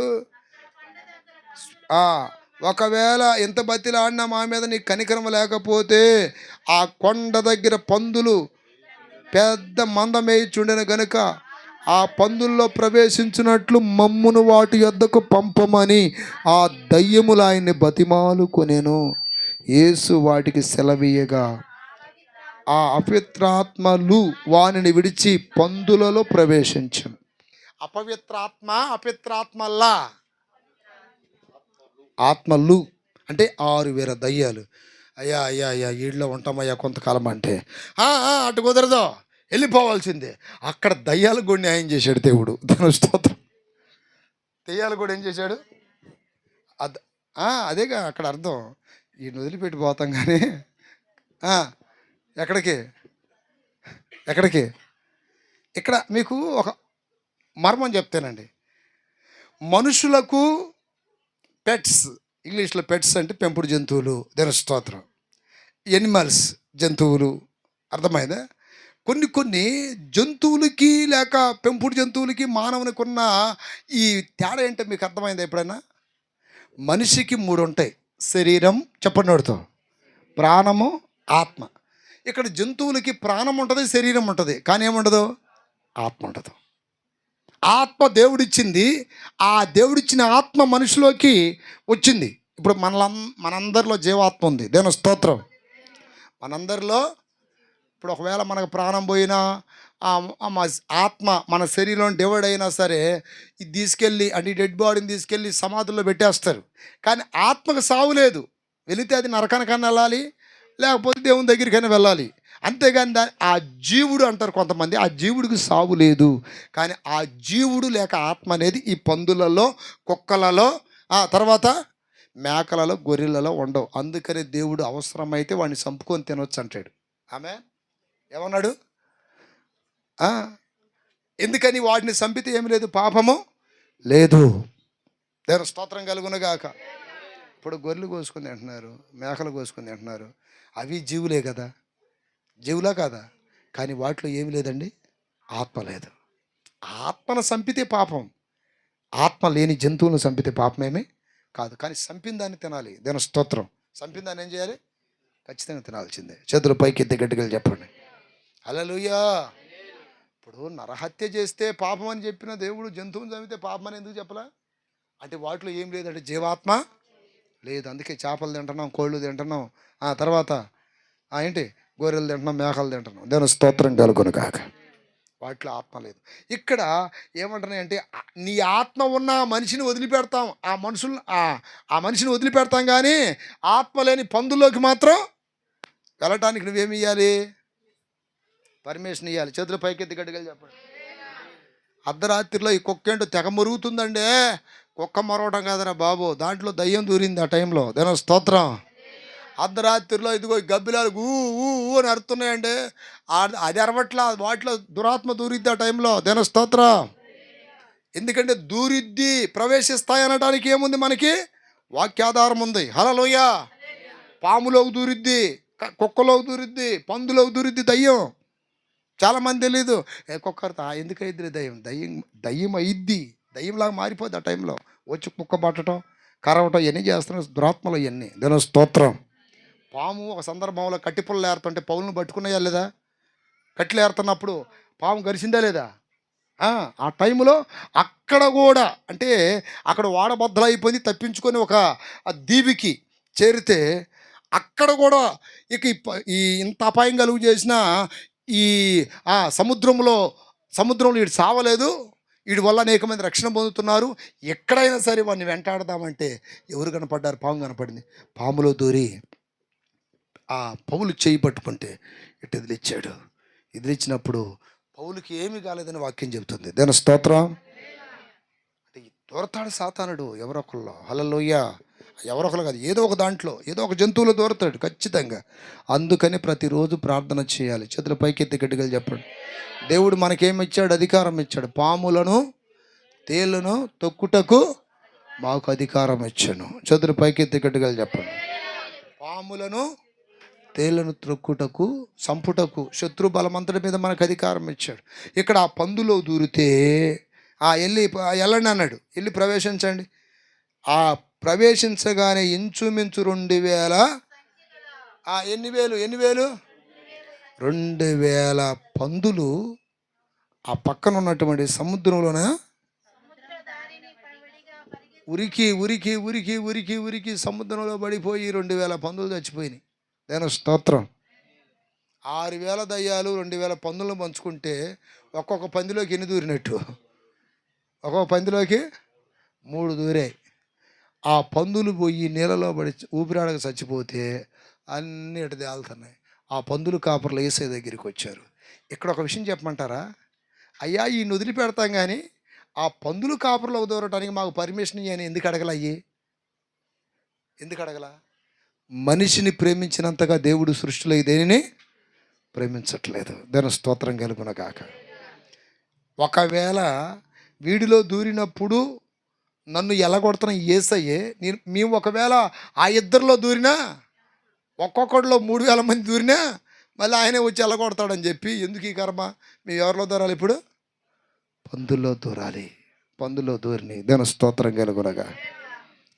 ఒకవేళ ఎంత బతిలాడినా మా మీద నీకు కనికరం లేకపోతే ఆ కొండ దగ్గర పందులు పెద్ద మంద మేయిచుండెను గనుక ఆ పందుల్లో ప్రవేశించినట్లు మమ్మును వాటి యొద్దకు పంపమని ఆ దయ్యములు ఆయన్ని బతిమాలుకొనెను. యేసు వాటికి సెలవీయగా ఆ అపవిత్రాత్మలు వానిని విడిచి పందులలో ప్రవేశించను. అపవిత్రాత్మల్లా ఆత్మలు అంటే 6,000 దయ్యాలు. అయ్యా వీడిలో ఉంటామయ్యా కొంతకాలం అంటే అటు కుదరదు, వెళ్ళిపోవాల్సిందే. అక్కడ దయ్యాలకు కూడా న్యాయం చేశాడు దేవుడు. దాని స్తోత్రం. దయ్యాలు కూడా ఏం చేశాడు? అదేగా అక్కడ అర్థం. వీడిని వదిలిపెట్టి పోతాం కానీ ఎక్కడికి? ఇక్కడ మీకు ఒక మర్మం చెప్తానండి. మనుషులకు పెట్స్, ఇంగ్లీష్లో పెట్స్ అంటే పెంపుడు జంతువులు. దేవుని స్తోత్రం. ఎనిమల్స్, జంతువులు. అర్థమైందా? కొన్ని జంతువులకి లేక పెంపుడు జంతువులకి మానవునికి ఉన్న ఈ తేడా ఏంటో మీకు అర్థమైందా ఎప్పుడైనా? మనిషికి 3 ఉంటాయి. శరీరం, చెప్పండి వాడితో, ప్రాణము, ఆత్మ. ఇక్కడ జంతువులకి ప్రాణం ఉంటుంది, శరీరం ఉంటుంది, కానీ ఏముండదు? ఆత్మ ఉండదు. ఆత్మ దేవుడిచ్చింది. ఆ దేవుడిచ్చిన ఆత్మ మనిషిలోకి వచ్చింది. ఇప్పుడు మనందరిలో జీవాత్మ ఉంది. దేవుని స్తోత్రం. మనందరిలో ఇప్పుడు ఒకవేళ మనకు ప్రాణం పోయినా ఆత్మ మన శరీరంలో డివైడ్ అయినా సరే ఇది తీసుకెళ్ళి అంటే డెడ్ బాడీని తీసుకెళ్ళి సమాధుల్లో పెట్టేస్తారు. కానీ ఆత్మకు సావు లేదు. వెళితే అది నరకానికన్నా వెళ్ళాలి, లేకపోతే దేవుని దగ్గరికైనా వెళ్ళాలి. అంతేగాని ఆ జీవుడు అంటారు కొంతమంది, ఆ జీవుడికి సావు లేదు. కానీ ఆ జీవుడు లేక ఆత్మ అనేది ఈ పందులలో, కుక్కలలో, తర్వాత మేకలలో, గొర్రెలలో ఉండవు. అందుకని దేవుడు అవసరమైతే వాడిని చంపుకొని తినొచ్చు అంటాడు. ఆమె ఏమన్నాడు? ఎందుకని వాటిని చంపితే ఏమి లేదు, పాపము లేదు. దేవుని స్తోత్రం కలుగునుగాక. ఇప్పుడు గొర్రెలు కోసుకుని తింటున్నారు, మేకలు కోసుకుని తింటున్నారు. అవి జీవులే కదా, జీవులా కాదా? కానీ వాటిలో ఏమి లేదండి, ఆత్మ లేదు. ఆత్మను చంపితే పాపం. ఆత్మ లేని జంతువులను చంపితే పాపమేమీ కాదు. కానీ చంపిన దాన్ని తినాలి. దేవుని స్తోత్రం. చంపిన దాన్ని ఏం చేయాలి? ఖచ్చితంగా తినాల్సిందే. చేతులు పైకి ఎత్తి గట్టిగా చెప్పండి హల్లెలూయా. ఇప్పుడు నరహత్య చేస్తే పాపం అని చెప్పిన దేవుడు జంతువుని చంపితే పాపం అని ఎందుకు చెప్పలా? అంటే వాటిలో ఏం లేదంటే జీవాత్మ లేదు. అందుకే చేపలు తింటున్నాం, కోళ్ళు తింటున్నాం, తర్వాత ఏంటి గొర్రెలు తింటున్నాం, మేకలు తింటున్నాం. దేవుని స్తోత్రం కలుగును కాక. వాటిలో ఆత్మ లేదు. ఇక్కడ ఏమంటున్నాయంటే నీ ఆత్మ ఉన్న మనిషిని వదిలిపెడతాం, ఆ మనిషిని వదిలిపెడతాం, కానీ ఆత్మ లేని పందుల్లోకి మాత్రం వెళ్ళటానికి నువ్వేమి ఇవ్వాలి? పర్మిషన్ ఇవ్వాలి. చేతులు పైకెత్తి గట్టిగా చెప్పండి. అర్ధరాత్రిలో ఈ కుక్క ఏంటో తెగ మరుగుతుందండి. కుక్క మరవటం కాదరా బాబు, దాంట్లో దయ్యం దూరింది ఆ టైంలో. దేవుని స్తోత్రం. అర్ధరాత్రిలో ఇదిగో గబ్బిలాలు ఊ ఊ అని అరుతున్నాయండి. అది అరవట్లా, వాటిలో దురాత్మ దూరిద్ది ఆ టైంలో. దేవుని స్తోత్రం. ఎందుకంటే దూరిద్ది, ప్రవేశిస్తాయి అనడానికి ఏముంది? మనకి వాక్యాధారం ఉంది. హల్లెలూయా. పాములోకి దూరిద్ది, కుక్కలోకి దూరిద్ది, పందులోకి దూరిద్ది దయ్యం. చాలామంది తెలీదు. కుక్కరితో ఎందుకైద్ది దయ్యం అయిద్ది, దయ్యంలాగా మారిపోద్ది ఆ టైంలో. వచ్చి కుక్క పట్టడం, కరవటం ఇవన్నీ చేస్తున్న దురాత్మలు ఇవన్నీ. దేవుని స్తోత్రం. పాము ఒక సందర్భంలో కట్టిపుల్లలు ఏరుతుంటే పౌలను పట్టుకున్నాయా లేదా? కట్టెలు ఏరుతున్నప్పుడు పాము గరిచిందా లేదా? ఆ టైంలో అక్కడ కూడా అంటే అక్కడ వాడబద్దలు అయిపోయింది, తప్పించుకొని ఒక దీవికి చేరితే అక్కడ కూడా ఇక ఇంత అపాయం కలుగు చేసిన ఈ సముద్రంలో సముద్రంలో వీడు సావలేదు, వీడి వల్ల అనేక మంది రక్షణ పొందుతున్నారు, ఎక్కడైనా సరే వాడిని వెంటాడదామంటే ఎవరు కనపడ్డారు? పాము కనపడింది. పాములో దూరి ఆ పౌలు చేయి పట్టుకుంటే ఇటు ఎదిలిచ్చాడు. ఎదిలిచ్చినప్పుడు పౌలుకి ఏమీ కాలేదని వాక్యం చెబుతుంది. దేని స్తోత్రం. అంటే దూరతాడు సాతానుడు ఎవరొకళ్ళు. హల్లెలూయ. ఎవరొకరు కాదు, ఏదో ఒక దాంట్లో, ఏదో ఒక జంతువులో దూరతాడు ఖచ్చితంగా. అందుకని ప్రతిరోజు ప్రార్థన చేయాలి. చేతుల పైకెత్తి గట్టిగా చెప్పండి. దేవుడు మనకేమి ఇచ్చాడు? అధికారం ఇచ్చాడు. పాములను తేళ్లను తొక్కుటకు మాకు అధికారం ఇచ్చాను. చేతుల పైకెత్తి గట్టిగా చెప్పండి. పాములను తేళ్లను త్రొక్కుటకు సంపుటకు శత్రు బలమంతటి మీద మనకు అధికారం ఇచ్చాడు. ఇక్కడ ఆ పందులో దూరితే వెళ్ళండి అన్నాడు. వెళ్ళి ప్రవేశించండి. ఆ ప్రవేశించగానే ఇంచుమించు 2000 ఎన్ని వేలు 2000 పందులు ఆ పక్కన ఉన్నటువంటి సముద్రంలోన ఉరికి ఉరికి ఉరికి ఉరికి ఉరికి సముద్రంలో పడిపోయి 2000 పందులు చచ్చిపోయినాయి. దేని స్తోత్రం. 6000 దయ్యాలు 2000 పందులను పంచుకుంటే ఒక్కొక్క పందిలోకి ఎన్ని దూరినట్టు? ఒక్కొక్క పందిలోకి 3 దూరాయి. ఆ పందులు పోయి నీళ్ళలో పడి ఊపిరాడక చచ్చిపోతే అన్నీ ఇటు తేలుతున్నాయి. ఆ పందులు కాపర్లు యేసయ్య దగ్గరికి వచ్చారు. ఇక్కడ ఒక విషయం చెప్పమంటారా? అయ్యా, ఈ వదిలి పెడతాం కానీ ఆ పందులు కాపర్లకు దూరటానికి మాకు పర్మిషన్ ఇయ్యని ఎందుకు అడగలయ్యి? ఎందుకు అడగల? మనిషిని ప్రేమించినంతగా దేవుడు సృష్టిలో దేనిని ప్రేమించట్లేదు. దాని స్తోత్రం కలుగును గాక. ఒకవేళ వీడిలో దూరినప్పుడు నన్ను ఎలగొడుతున్న యేసయ్యే, మేము ఒకవేళ ఆ ఇద్దరిలో దూరినా, ఒక్కొక్కడిలో 3000 మంది దూరినా మళ్ళీ ఆయనే వచ్చి ఎలగొడతాడని చెప్పి ఎందుకు ఈ కర్మ? మేము ఎవరిలో దూరాలి? ఇప్పుడు పందుల్లో దూరాలి. పందులో దూరిని దాని స్తోత్రం కలుగునగా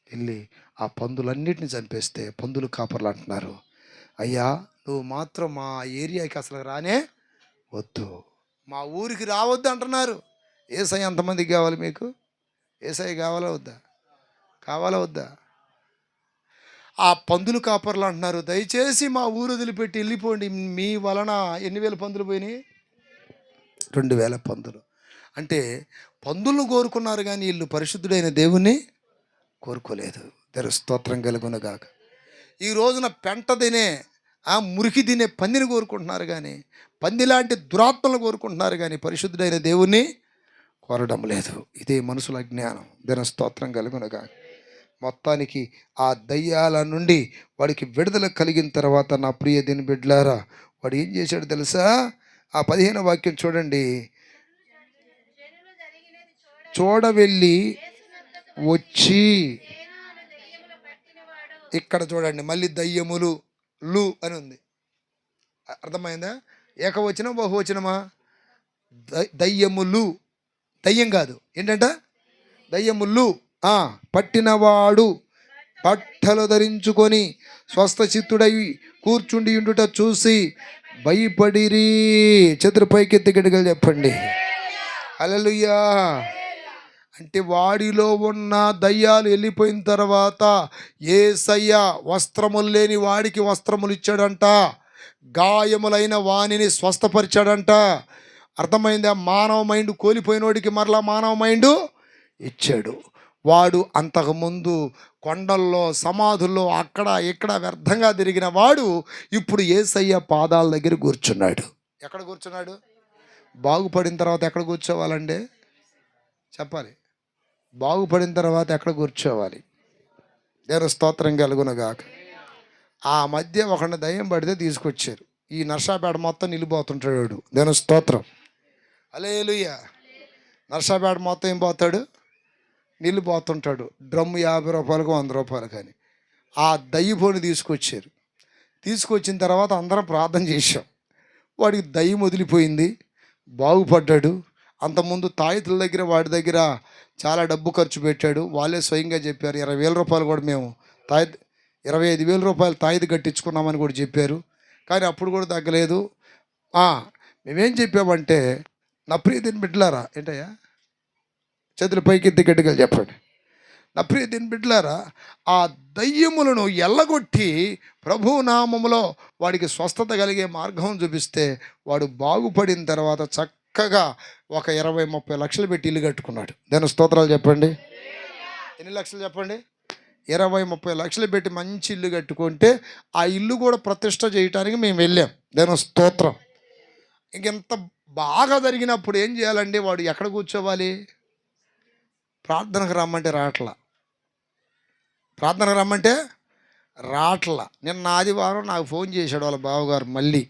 వెళ్ళి ఆ పందులన్నిటిని చంపేస్తే పందులు కాపర్లు అంటున్నారు, అయ్యా నువ్వు మాత్రం మా ఏరియాకి అసలు రానే వద్దు, మా ఊరికి రావద్దు అంటున్నారు. యేసయ్య ఎంతమందికి కావాలి? మీకు యేసయ్య కావాలా వద్దా? కావాలా వద్దా? ఆ పందులు కాపర్లు అంటున్నారు, దయచేసి మా ఊరు వదిలిపెట్టి వెళ్ళిపోండి. మీ వలన ఎన్ని వేల పందులు పోయినాయి? 2000 పందులు. అంటే పందులను కోరుకున్నారు కానీ వీళ్ళు పరిశుద్ధుడైన దేవుణ్ణి కోరుకోలేదు. దేని స్తోత్రం కలుగును గాక. ఈ రోజున పెంట తినే మురికి తినే పందిని కోరుకుంటున్నారు కానీ, పంది లాంటి దురాత్మలను కోరుకుంటున్నారు కానీ పరిశుద్ధుడైన దేవుణ్ణి కోరడం లేదు. ఇదే మనుషుల అజ్ఞానం. దేని స్తోత్రం కలుగును గాక. మొత్తానికి ఆ దయ్యాల నుండి వాడికి విడుదల కలిగిన తర్వాత నా ప్రియ దీని బిడ్డలారా, వాడు ఏం చేశాడు తెలుసా? ఆ 15వ వాక్యం చూడండి. చూడవెళ్ళి వచ్చి, ఇక్కడ చూడండి మళ్ళీ దయ్యములు లు అని ఉంది. అర్థమైందా? ఏకవచనం బహువచనమా? దయ్యములు. దయ్యం కాదు, ఏంటంట? దయ్యములు. పట్టినవాడు బట్టలు ధరించుకొని స్వస్థచిత్తుడై కూర్చుండి ఉండుట చూసి భయపడిరి. చేతులు పైకెత్తి గట్టిగా చెప్పండి హల్లెలూయా. అంటే వాడిలో ఉన్న దయ్యాలు వెళ్ళిపోయిన తర్వాత యేసయ్య వస్త్రములు లేని వాడికి వస్త్రములు ఇచ్చాడంట, గాయములైన వాణిని స్వస్థపరిచాడంట. అర్థమైందా? మానవ మైండ్ కోల్పోయినోడికి మరలా మానవ మైండ్ ఇచ్చాడు. వాడు అంతకుముందు కొండల్లో సమాధుల్లో అక్కడ ఇక్కడ వ్యర్థంగా తిరిగిన వాడు ఇప్పుడు యేసయ్య పాదాల దగ్గర కూర్చున్నాడు. ఎక్కడ కూర్చున్నాడు? బాగుపడిన తర్వాత ఎక్కడ కూర్చోవాలండి? చెప్పాలి. బాగుపడిన తర్వాత ఎక్కడ కూర్చోవాలి? దేని స్తోత్రం కలుగును గాక. ఆ మధ్య ఒకడిని దయ్యం పడితే తీసుకొచ్చారు. ఈ నర్సాపేట మొత్తం నిలిపోతుంటాడు. దేని స్తోత్రం. హల్లెలూయా. నర్సాపేట మొత్తం ఏం పోతాడు? నీళ్ళు పోతుంటాడు. డ్రమ్ము 50 రూపాయలకు 100 రూపాయలు కానీ. ఆ దయ్యపోని తీసుకొచ్చారు. తీసుకొచ్చిన తర్వాత అందరం ప్రార్థన చేశాం. వాడికి దయ్యం వదిలిపోయింది, బాగుపడ్డాడు. అంతకుముందు తాయితుల దగ్గర వాడి దగ్గర చాలా డబ్బు ఖర్చు పెట్టాడు. వాళ్ళే స్వయంగా చెప్పారు 20,000 రూపాయలు కూడా మేము 25,000 రూపాయలు తాయిది కట్టించుకున్నామని కూడా చెప్పారు. కానీ అప్పుడు కూడా తగ్గలేదు. మేమేం చెప్పామంటే, నా ప్రియ దీని బిడ్డలారా, ఏంటయ్యా చేతుల పైకెత్తి గట్టిగా చెప్పండి. నా ప్రియ దీని బిడ్డలారా, ఆ దయ్యములను ఎల్లగొట్టి ప్రభు నామములో వాడికి స్వస్థత కలిగే మార్గం చూపిస్తే వాడు బాగుపడిన తర్వాత చక్కగా ఒక 20-30 లక్షలు పెట్టి ఇల్లు కట్టుకున్నాడు. దాని స్తోత్రాలు చెప్పండి. ఎన్ని లక్షలు చెప్పండి? 20-30 లక్షలు పెట్టి మంచి ఇల్లు కట్టుకుంటే ఆ ఇల్లు కూడా ప్రతిష్ట చేయటానికి మేము వెళ్ళాం. దాని స్తోత్రం. ఇంకెంత బాగా జరిగినప్పుడు ఏం చేయాలండి? వాడు ఎక్కడ కూర్చోవాలి? ప్రార్థనకు రమ్మంటే రాట్లా. ప్రార్థనకు రమ్మంటే రాట్లా. నిన్న ఆదివారం నాకు ఫోన్ చేశాడు వాళ్ళ బావగారు మళ్ళీ.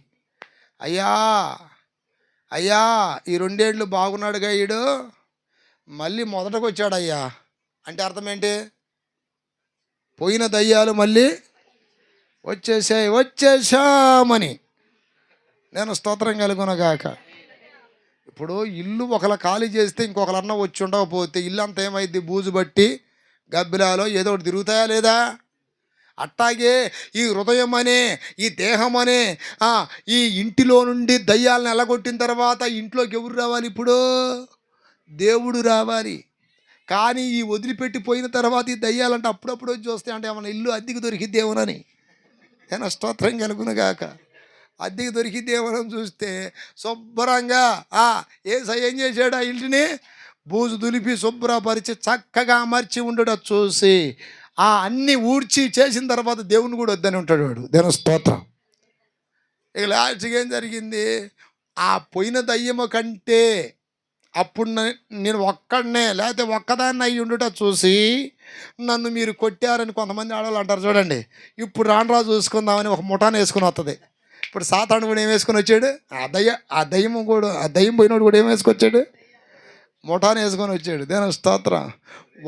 అయ్యా ఈ 2 ఏళ్ళు బాగున్నాడుగా ఈడు, మళ్ళీ మొదటకు వచ్చాడయ్యా. అంటే అర్థం ఏంటి? పోయిన దయ్యాలు మళ్ళీ వచ్చేసామని. నేను స్తోత్రం కలుగునగాక. ఇప్పుడు ఇల్లు ఒకలా ఖాళీ చేస్తే ఇంకొకరన్నా వచ్చి ఉండకపోతే ఇల్లు అంతా ఏమైంది? బూజు బట్టి గబ్బిలాలో ఏదో ఒకటి తిరుగుతాయా లేదా? అట్టాగే ఈ హృదయం అనే, ఈ దేహం అనే, ఈ ఇంటిలో నుండి దయ్యాలను ఎలగొట్టిన తర్వాత ఇంట్లోకి ఎవరు రావాలి? ఇప్పుడు దేవుడు రావాలి. కానీ ఈ వదిలిపెట్టిపోయిన తర్వాత ఈ దయ్యాలంటే అప్పుడప్పుడు వచ్చి వస్తాయి. అంటే ఏమన్నా ఇల్లు అద్దెకి దొరికిద్దేమోనని. నేను స్తోత్రం కలుగునుగాక. అద్దెకి దొరికిద్దేమోనని చూస్తే శుభ్రంగా యేసయ్య ఏం చేశాడు? ఆ ఇంటిని బూజు దులిపి శుభ్రపరిచి చక్కగా అమర్చి ఉండడం చూసి అన్నీ ఊడ్చి చేసిన తర్వాత దేవుని కూడా వద్దని ఉంటాడు వాడు. దేవుని స్తోత్రం. ఇక లాస్ట్కి ఏం జరిగింది? ఆ పోయిన దయ్యము కంటే అప్పుడు నేను ఒక్కడనే లేకపోతే ఒక్కదాన్ని అయ్యి ఉండట చూసి నన్ను మీరు కొట్టారని కొంతమంది ఆడవాళ్ళు అంటారు చూడండి. ఇప్పుడు రాను చూసుకుందామని ఒక ముఠాను వేసుకుని వస్తుంది. ఇప్పుడు సాతాను కూడా ఏం వేసుకొని వచ్చాడు? ఆ దయ్యం పోయినోడు కూడా ఏం వేసుకొచ్చాడు? ముఠాను వేసుకొని వచ్చాడు. దేవుని స్తోత్రం.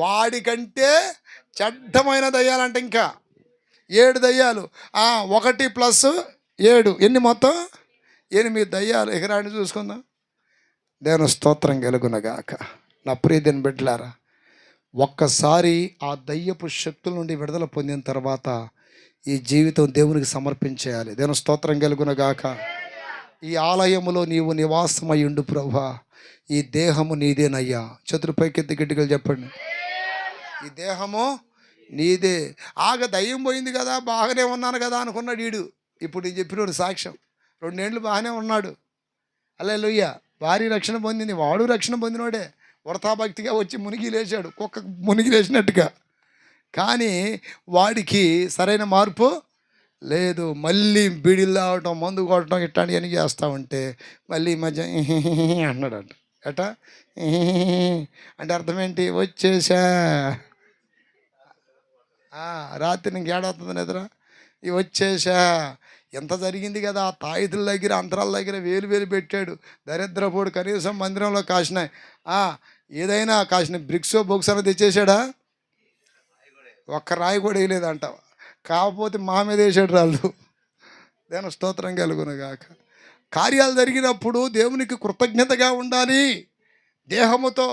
వాడికంటే చెడ్డమైన దయ్యాలంటే ఇంకా 7 దయ్యాలు. 1 + 7 ఎన్ని? మొత్తం 8 దయ్యాలు. ఎకరాన్ని చూసుకుందాం. దేవుని స్తోత్రం కలుగునగాక. నా ప్రియమైన బిడ్డలారా, ఒక్కసారి ఆ దయ్యపు శక్తుల నుండి విడుదల పొందిన తర్వాత ఈ జీవితం దేవునికి సమర్పించేయాలి. దేవుని స్తోత్రం కలుగునగాక. ఈ ఆలయములో నీవు నివాసమై ఉండు ప్రభువా. ఈ దేహము నీదేనయ్యా. చేతులు పైకెత్తి గట్టిగా చెప్పండి. ఈ దేహము నీదే. దయ్యం పోయింది కదా, బాగానే ఉన్నాను కదా అనుకున్నాడు వీడు. ఇప్పుడు నేను చెప్పినోడు సాక్ష్యం. 2 ఏళ్ళు బాగానే ఉన్నాడు. హల్లెలూయా. భార్య రక్షణ పొందింది, వాడు రక్షణ పొందినోడే. వృథాభక్తిగా వచ్చి మునిగి లేచాడు, కుక్క మునిగి లేచినట్టుగా. కానీ వాడికి సరైన మార్పు లేదు. మళ్ళీ బిడిలు రావటం, మందు కొట్టడం, ఇట్లాంటివన్నీ చేస్తూ ఉంటే మళ్ళీ ఈ మధ్య అన్నాడంట. ఎటా అంటే అర్థం ఏంటి? వచ్చేసా. రాత్రి నీకు ఏడవుతుంది నిద్ర? వచ్చేసా. ఎంత జరిగింది కదా. ఆ తాయితుల దగ్గర, అంతరాల దగ్గర వేలు పెట్టాడు. దరిద్రపోడు కనీసం మందిరంలో కాసినాయి ఏదైనా కాసిన బ్రిక్స్ బొక్స్ అని తెచ్చేసాడా? ఒక్క రాయి కూడా వేయలేదంట. కాకపోతే మా మీద వేసాడు రాళ్ళు. దేని స్తోత్రం కలుగునుగాక. కార్యాలు జరిగినప్పుడు దేవునికి కృతజ్ఞతగా ఉండాలి. దేహముతో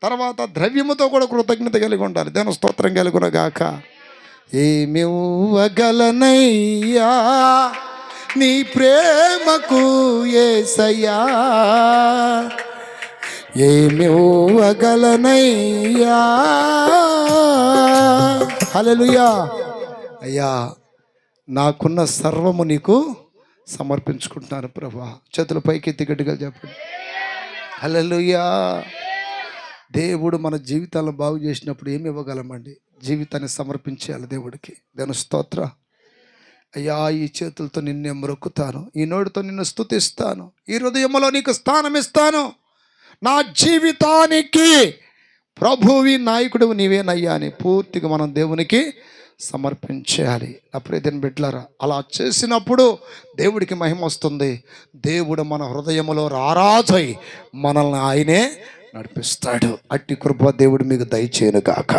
తర్వాత ద్రవ్యముతో కూడా కృతజ్ఞత కలిగి ఉండాలి. దేని స్తోత్రం కలుగునుగాక. ఏమివ్వగలనయ్యా నీ ప్రేమకు యేసయ్యా, ఏమివ్వగలనయ్యా. హల్లెలూయా. అయ్యా, నాకున్న సర్వము నీకు సమర్పించుకుంటున్నాను ప్రభువా. చేతుల పైకెత్తి గట్టిగా చెప్పండి. హల్లెలూయా. దేవుడు మన జీవితాలను బాగు చేసినప్పుడు ఏమి ఇవ్వగలమండి? జీవితాన్ని సమర్పించేయాలి దేవుడికి. దేవుని స్తోత్రం. అయ్యా, ఈ చేతులతో నిన్నే మొక్కుతాను, ఈ నోటితో నిన్ను స్తుతిస్తాను, ఈ హృదయంలో నీకు స్థానం ఇస్తాను. నా జీవితానికి ప్రభువి నాయకుడు నీవేనయ్యా అని పూర్తిగా మనం దేవునికి సమర్పించేయాలి. నా ప్రియమైన బిడ్డలారా, అలా చేసినప్పుడు దేవుడికి మహిమ వస్తుంది. దేవుడు మన హృదయంలో రారాజై మనల్ని ఆయనే నడిపిస్తాడు. అట్టి కృప దేవుడు మీకు దయచేయను గాక.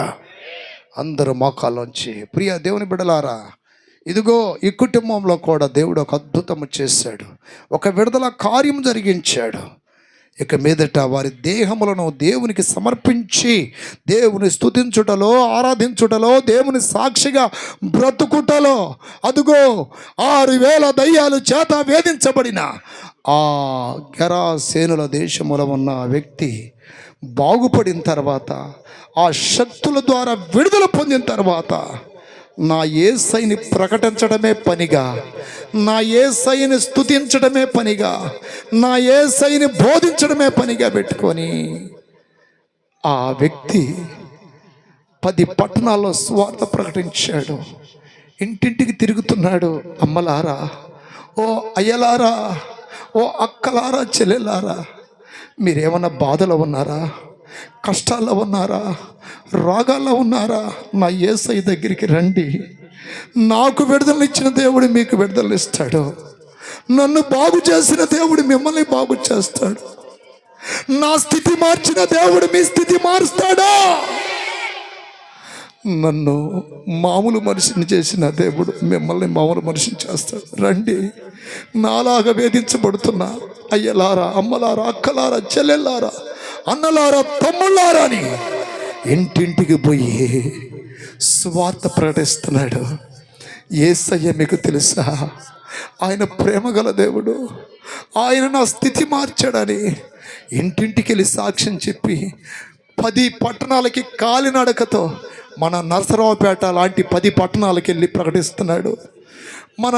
అందరూ మోకాల్లోంచి ప్రియ దేవుని బిడ్డలారా, ఇదిగో ఈ కుటుంబంలో కూడా దేవుడు ఒక అద్భుతము చేశాడు, ఒక విడుదల కార్యం జరిగించాడు. ఇక మీదట వారి దేహములను దేవునికి సమర్పించి దేవుని స్తుతించుటలో, ఆరాధించుటలో, దేవుని సాక్షిగా బ్రతుకుటలో, అదుగో 6000 దయ్యాలు చేత వేధించబడిన ఆ గెరాసేనుల దేశములో ఉన్న వ్యక్తి బాగుపడిన తర్వాత, ఆ శక్తుల ద్వారా విడుదల పొందిన తర్వాత నా యేసయ్యని ప్రకటించడమే పనిగా, నా యేసయ్యని స్తుతించడమే పనిగా, నా యేసయ్యని బోధించడమే పనిగా పెట్టుకొని ఆ వ్యక్తి 10 పట్టణాల్లో స్వార్థ ప్రకటించాడు. ఇంటింటికి తిరుగుతున్నాడు. అమ్మలారా, ఓ అయ్యలారా, ఓ అక్కలారా, చెల్లెలారా, మీరేమన్నా బాధలో ఉన్నారా, కష్టాల్లో ఉన్నారా, రోగాల్లో ఉన్నారా, నా యేసయ్య దగ్గరికి రండి. నాకు విడుదలనిచ్చిన దేవుడు మీకు విడుదలనిస్తాడు. నన్ను బాగు చేసిన దేవుడు మిమ్మల్ని బాగు చేస్తాడు. నా స్థితి మార్చిన దేవుడు మీ స్థితి మారుస్తాడా? నన్ను మామూలు మనిషిని చేసిన దేవుడు మిమ్మల్ని మామూలు మనిషిని చేస్తాడు. రండి. నాలాగా వేధించబడుతున్నా అయ్యలారా, అమ్మలారా, అక్కలారా, చెల్లెల్లారా, అన్నలారా, తమ్ముళ్ళారా అని ఇంటింటికి పోయి స్వార్థ ప్రకటిస్తున్నాడు. యేసయ్య మీకు తెలుసా? ఆయన ప్రేమగల దేవుడు. ఆయన నా స్థితి మార్చాడని ఇంటింటికి వెళ్ళి సాక్ష్యం చెప్పి 10 పట్టణాలకి కాలినడకతో, మన నరసరావుపేట లాంటి 10 పట్టణాలకు వెళ్ళి ప్రకటిస్తున్నాడు. మన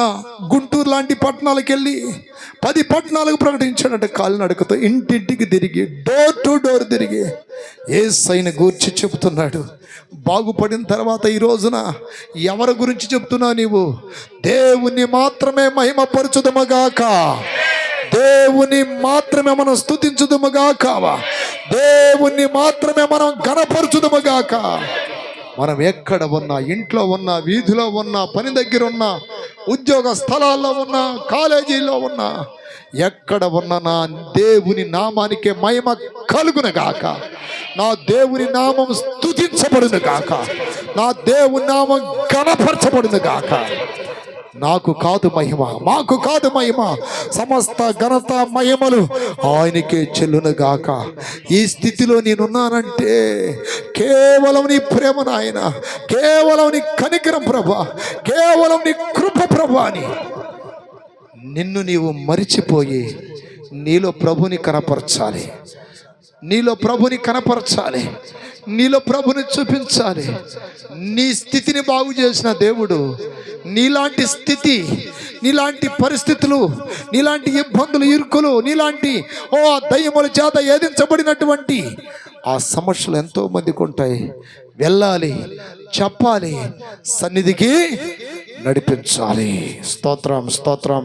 గుంటూరు లాంటి పట్టణాలకు వెళ్ళి 10 పట్టణాలకు ప్రకటించాడంటే కాలినడకతో. ఇంటింటికి తిరిగి, డోర్ టు డోర్ తిరిగి యేసయ్యని గూర్చి చెబుతున్నాడు. బాగుపడిన తర్వాత ఈ రోజున ఎవరి గురించి చెప్తున్నావు నీవు? దేవుని మాత్రమే మహిమపరచుదముగాక, దేవుని మాత్రమే మనం స్తుతించుదుముగాక, దేవుని మాత్రమే మనం ఘనపరచుదుముగాక. మనం ఎక్కడ ఉన్నా, ఇంట్లో ఉన్నా, వీధిలో ఉన్నా, పని దగ్గర ఉన్నా, ఉద్యోగ స్థలాల్లో ఉన్నా, కాలేజీలో ఉన్నా, ఎక్కడ ఉన్నా నా దేవుని నామానికే మహిమ కలుగును గాక, నా దేవుని నామం స్తుతించబడును గాక, నా దేవుని నామం ఘనపరచబడును గాక. నాకు కాదు మహిమ, మాకు కాదు మహిమ, సమస్త ఘనత మహిమలు ఆయనకే చెల్లును గాక. ఈ స్థితిలో నేనున్నానంటే కేవలం నీ ప్రేమ నాయన, కేవలం నీ కనికరం ప్రభా, కేవలం నీ కృప ప్రభా అని నిన్ను నీవు మరిచిపోయి నీలో ప్రభుని కనపరచాలి, నీలో ప్రభుని కనపరచాలి, నీలో ప్రభుని చూపించాలి. నీ స్థితిని బాగు చేసిన దేవుడు నీలాంటి స్థితి, నీలాంటి పరిస్థితులు, నీలాంటి ఇబ్బందులు, ఇరుకులు, నీలాంటి దయ్యముల చేత ఏదించబడినటువంటి ఆ సమస్యలు ఎంతో మందికి ఉంటాయి. వెళ్ళాలి, చెప్పాలి, సన్నిధికి నడిపించాలి. స్తోత్రం, స్తోత్రం.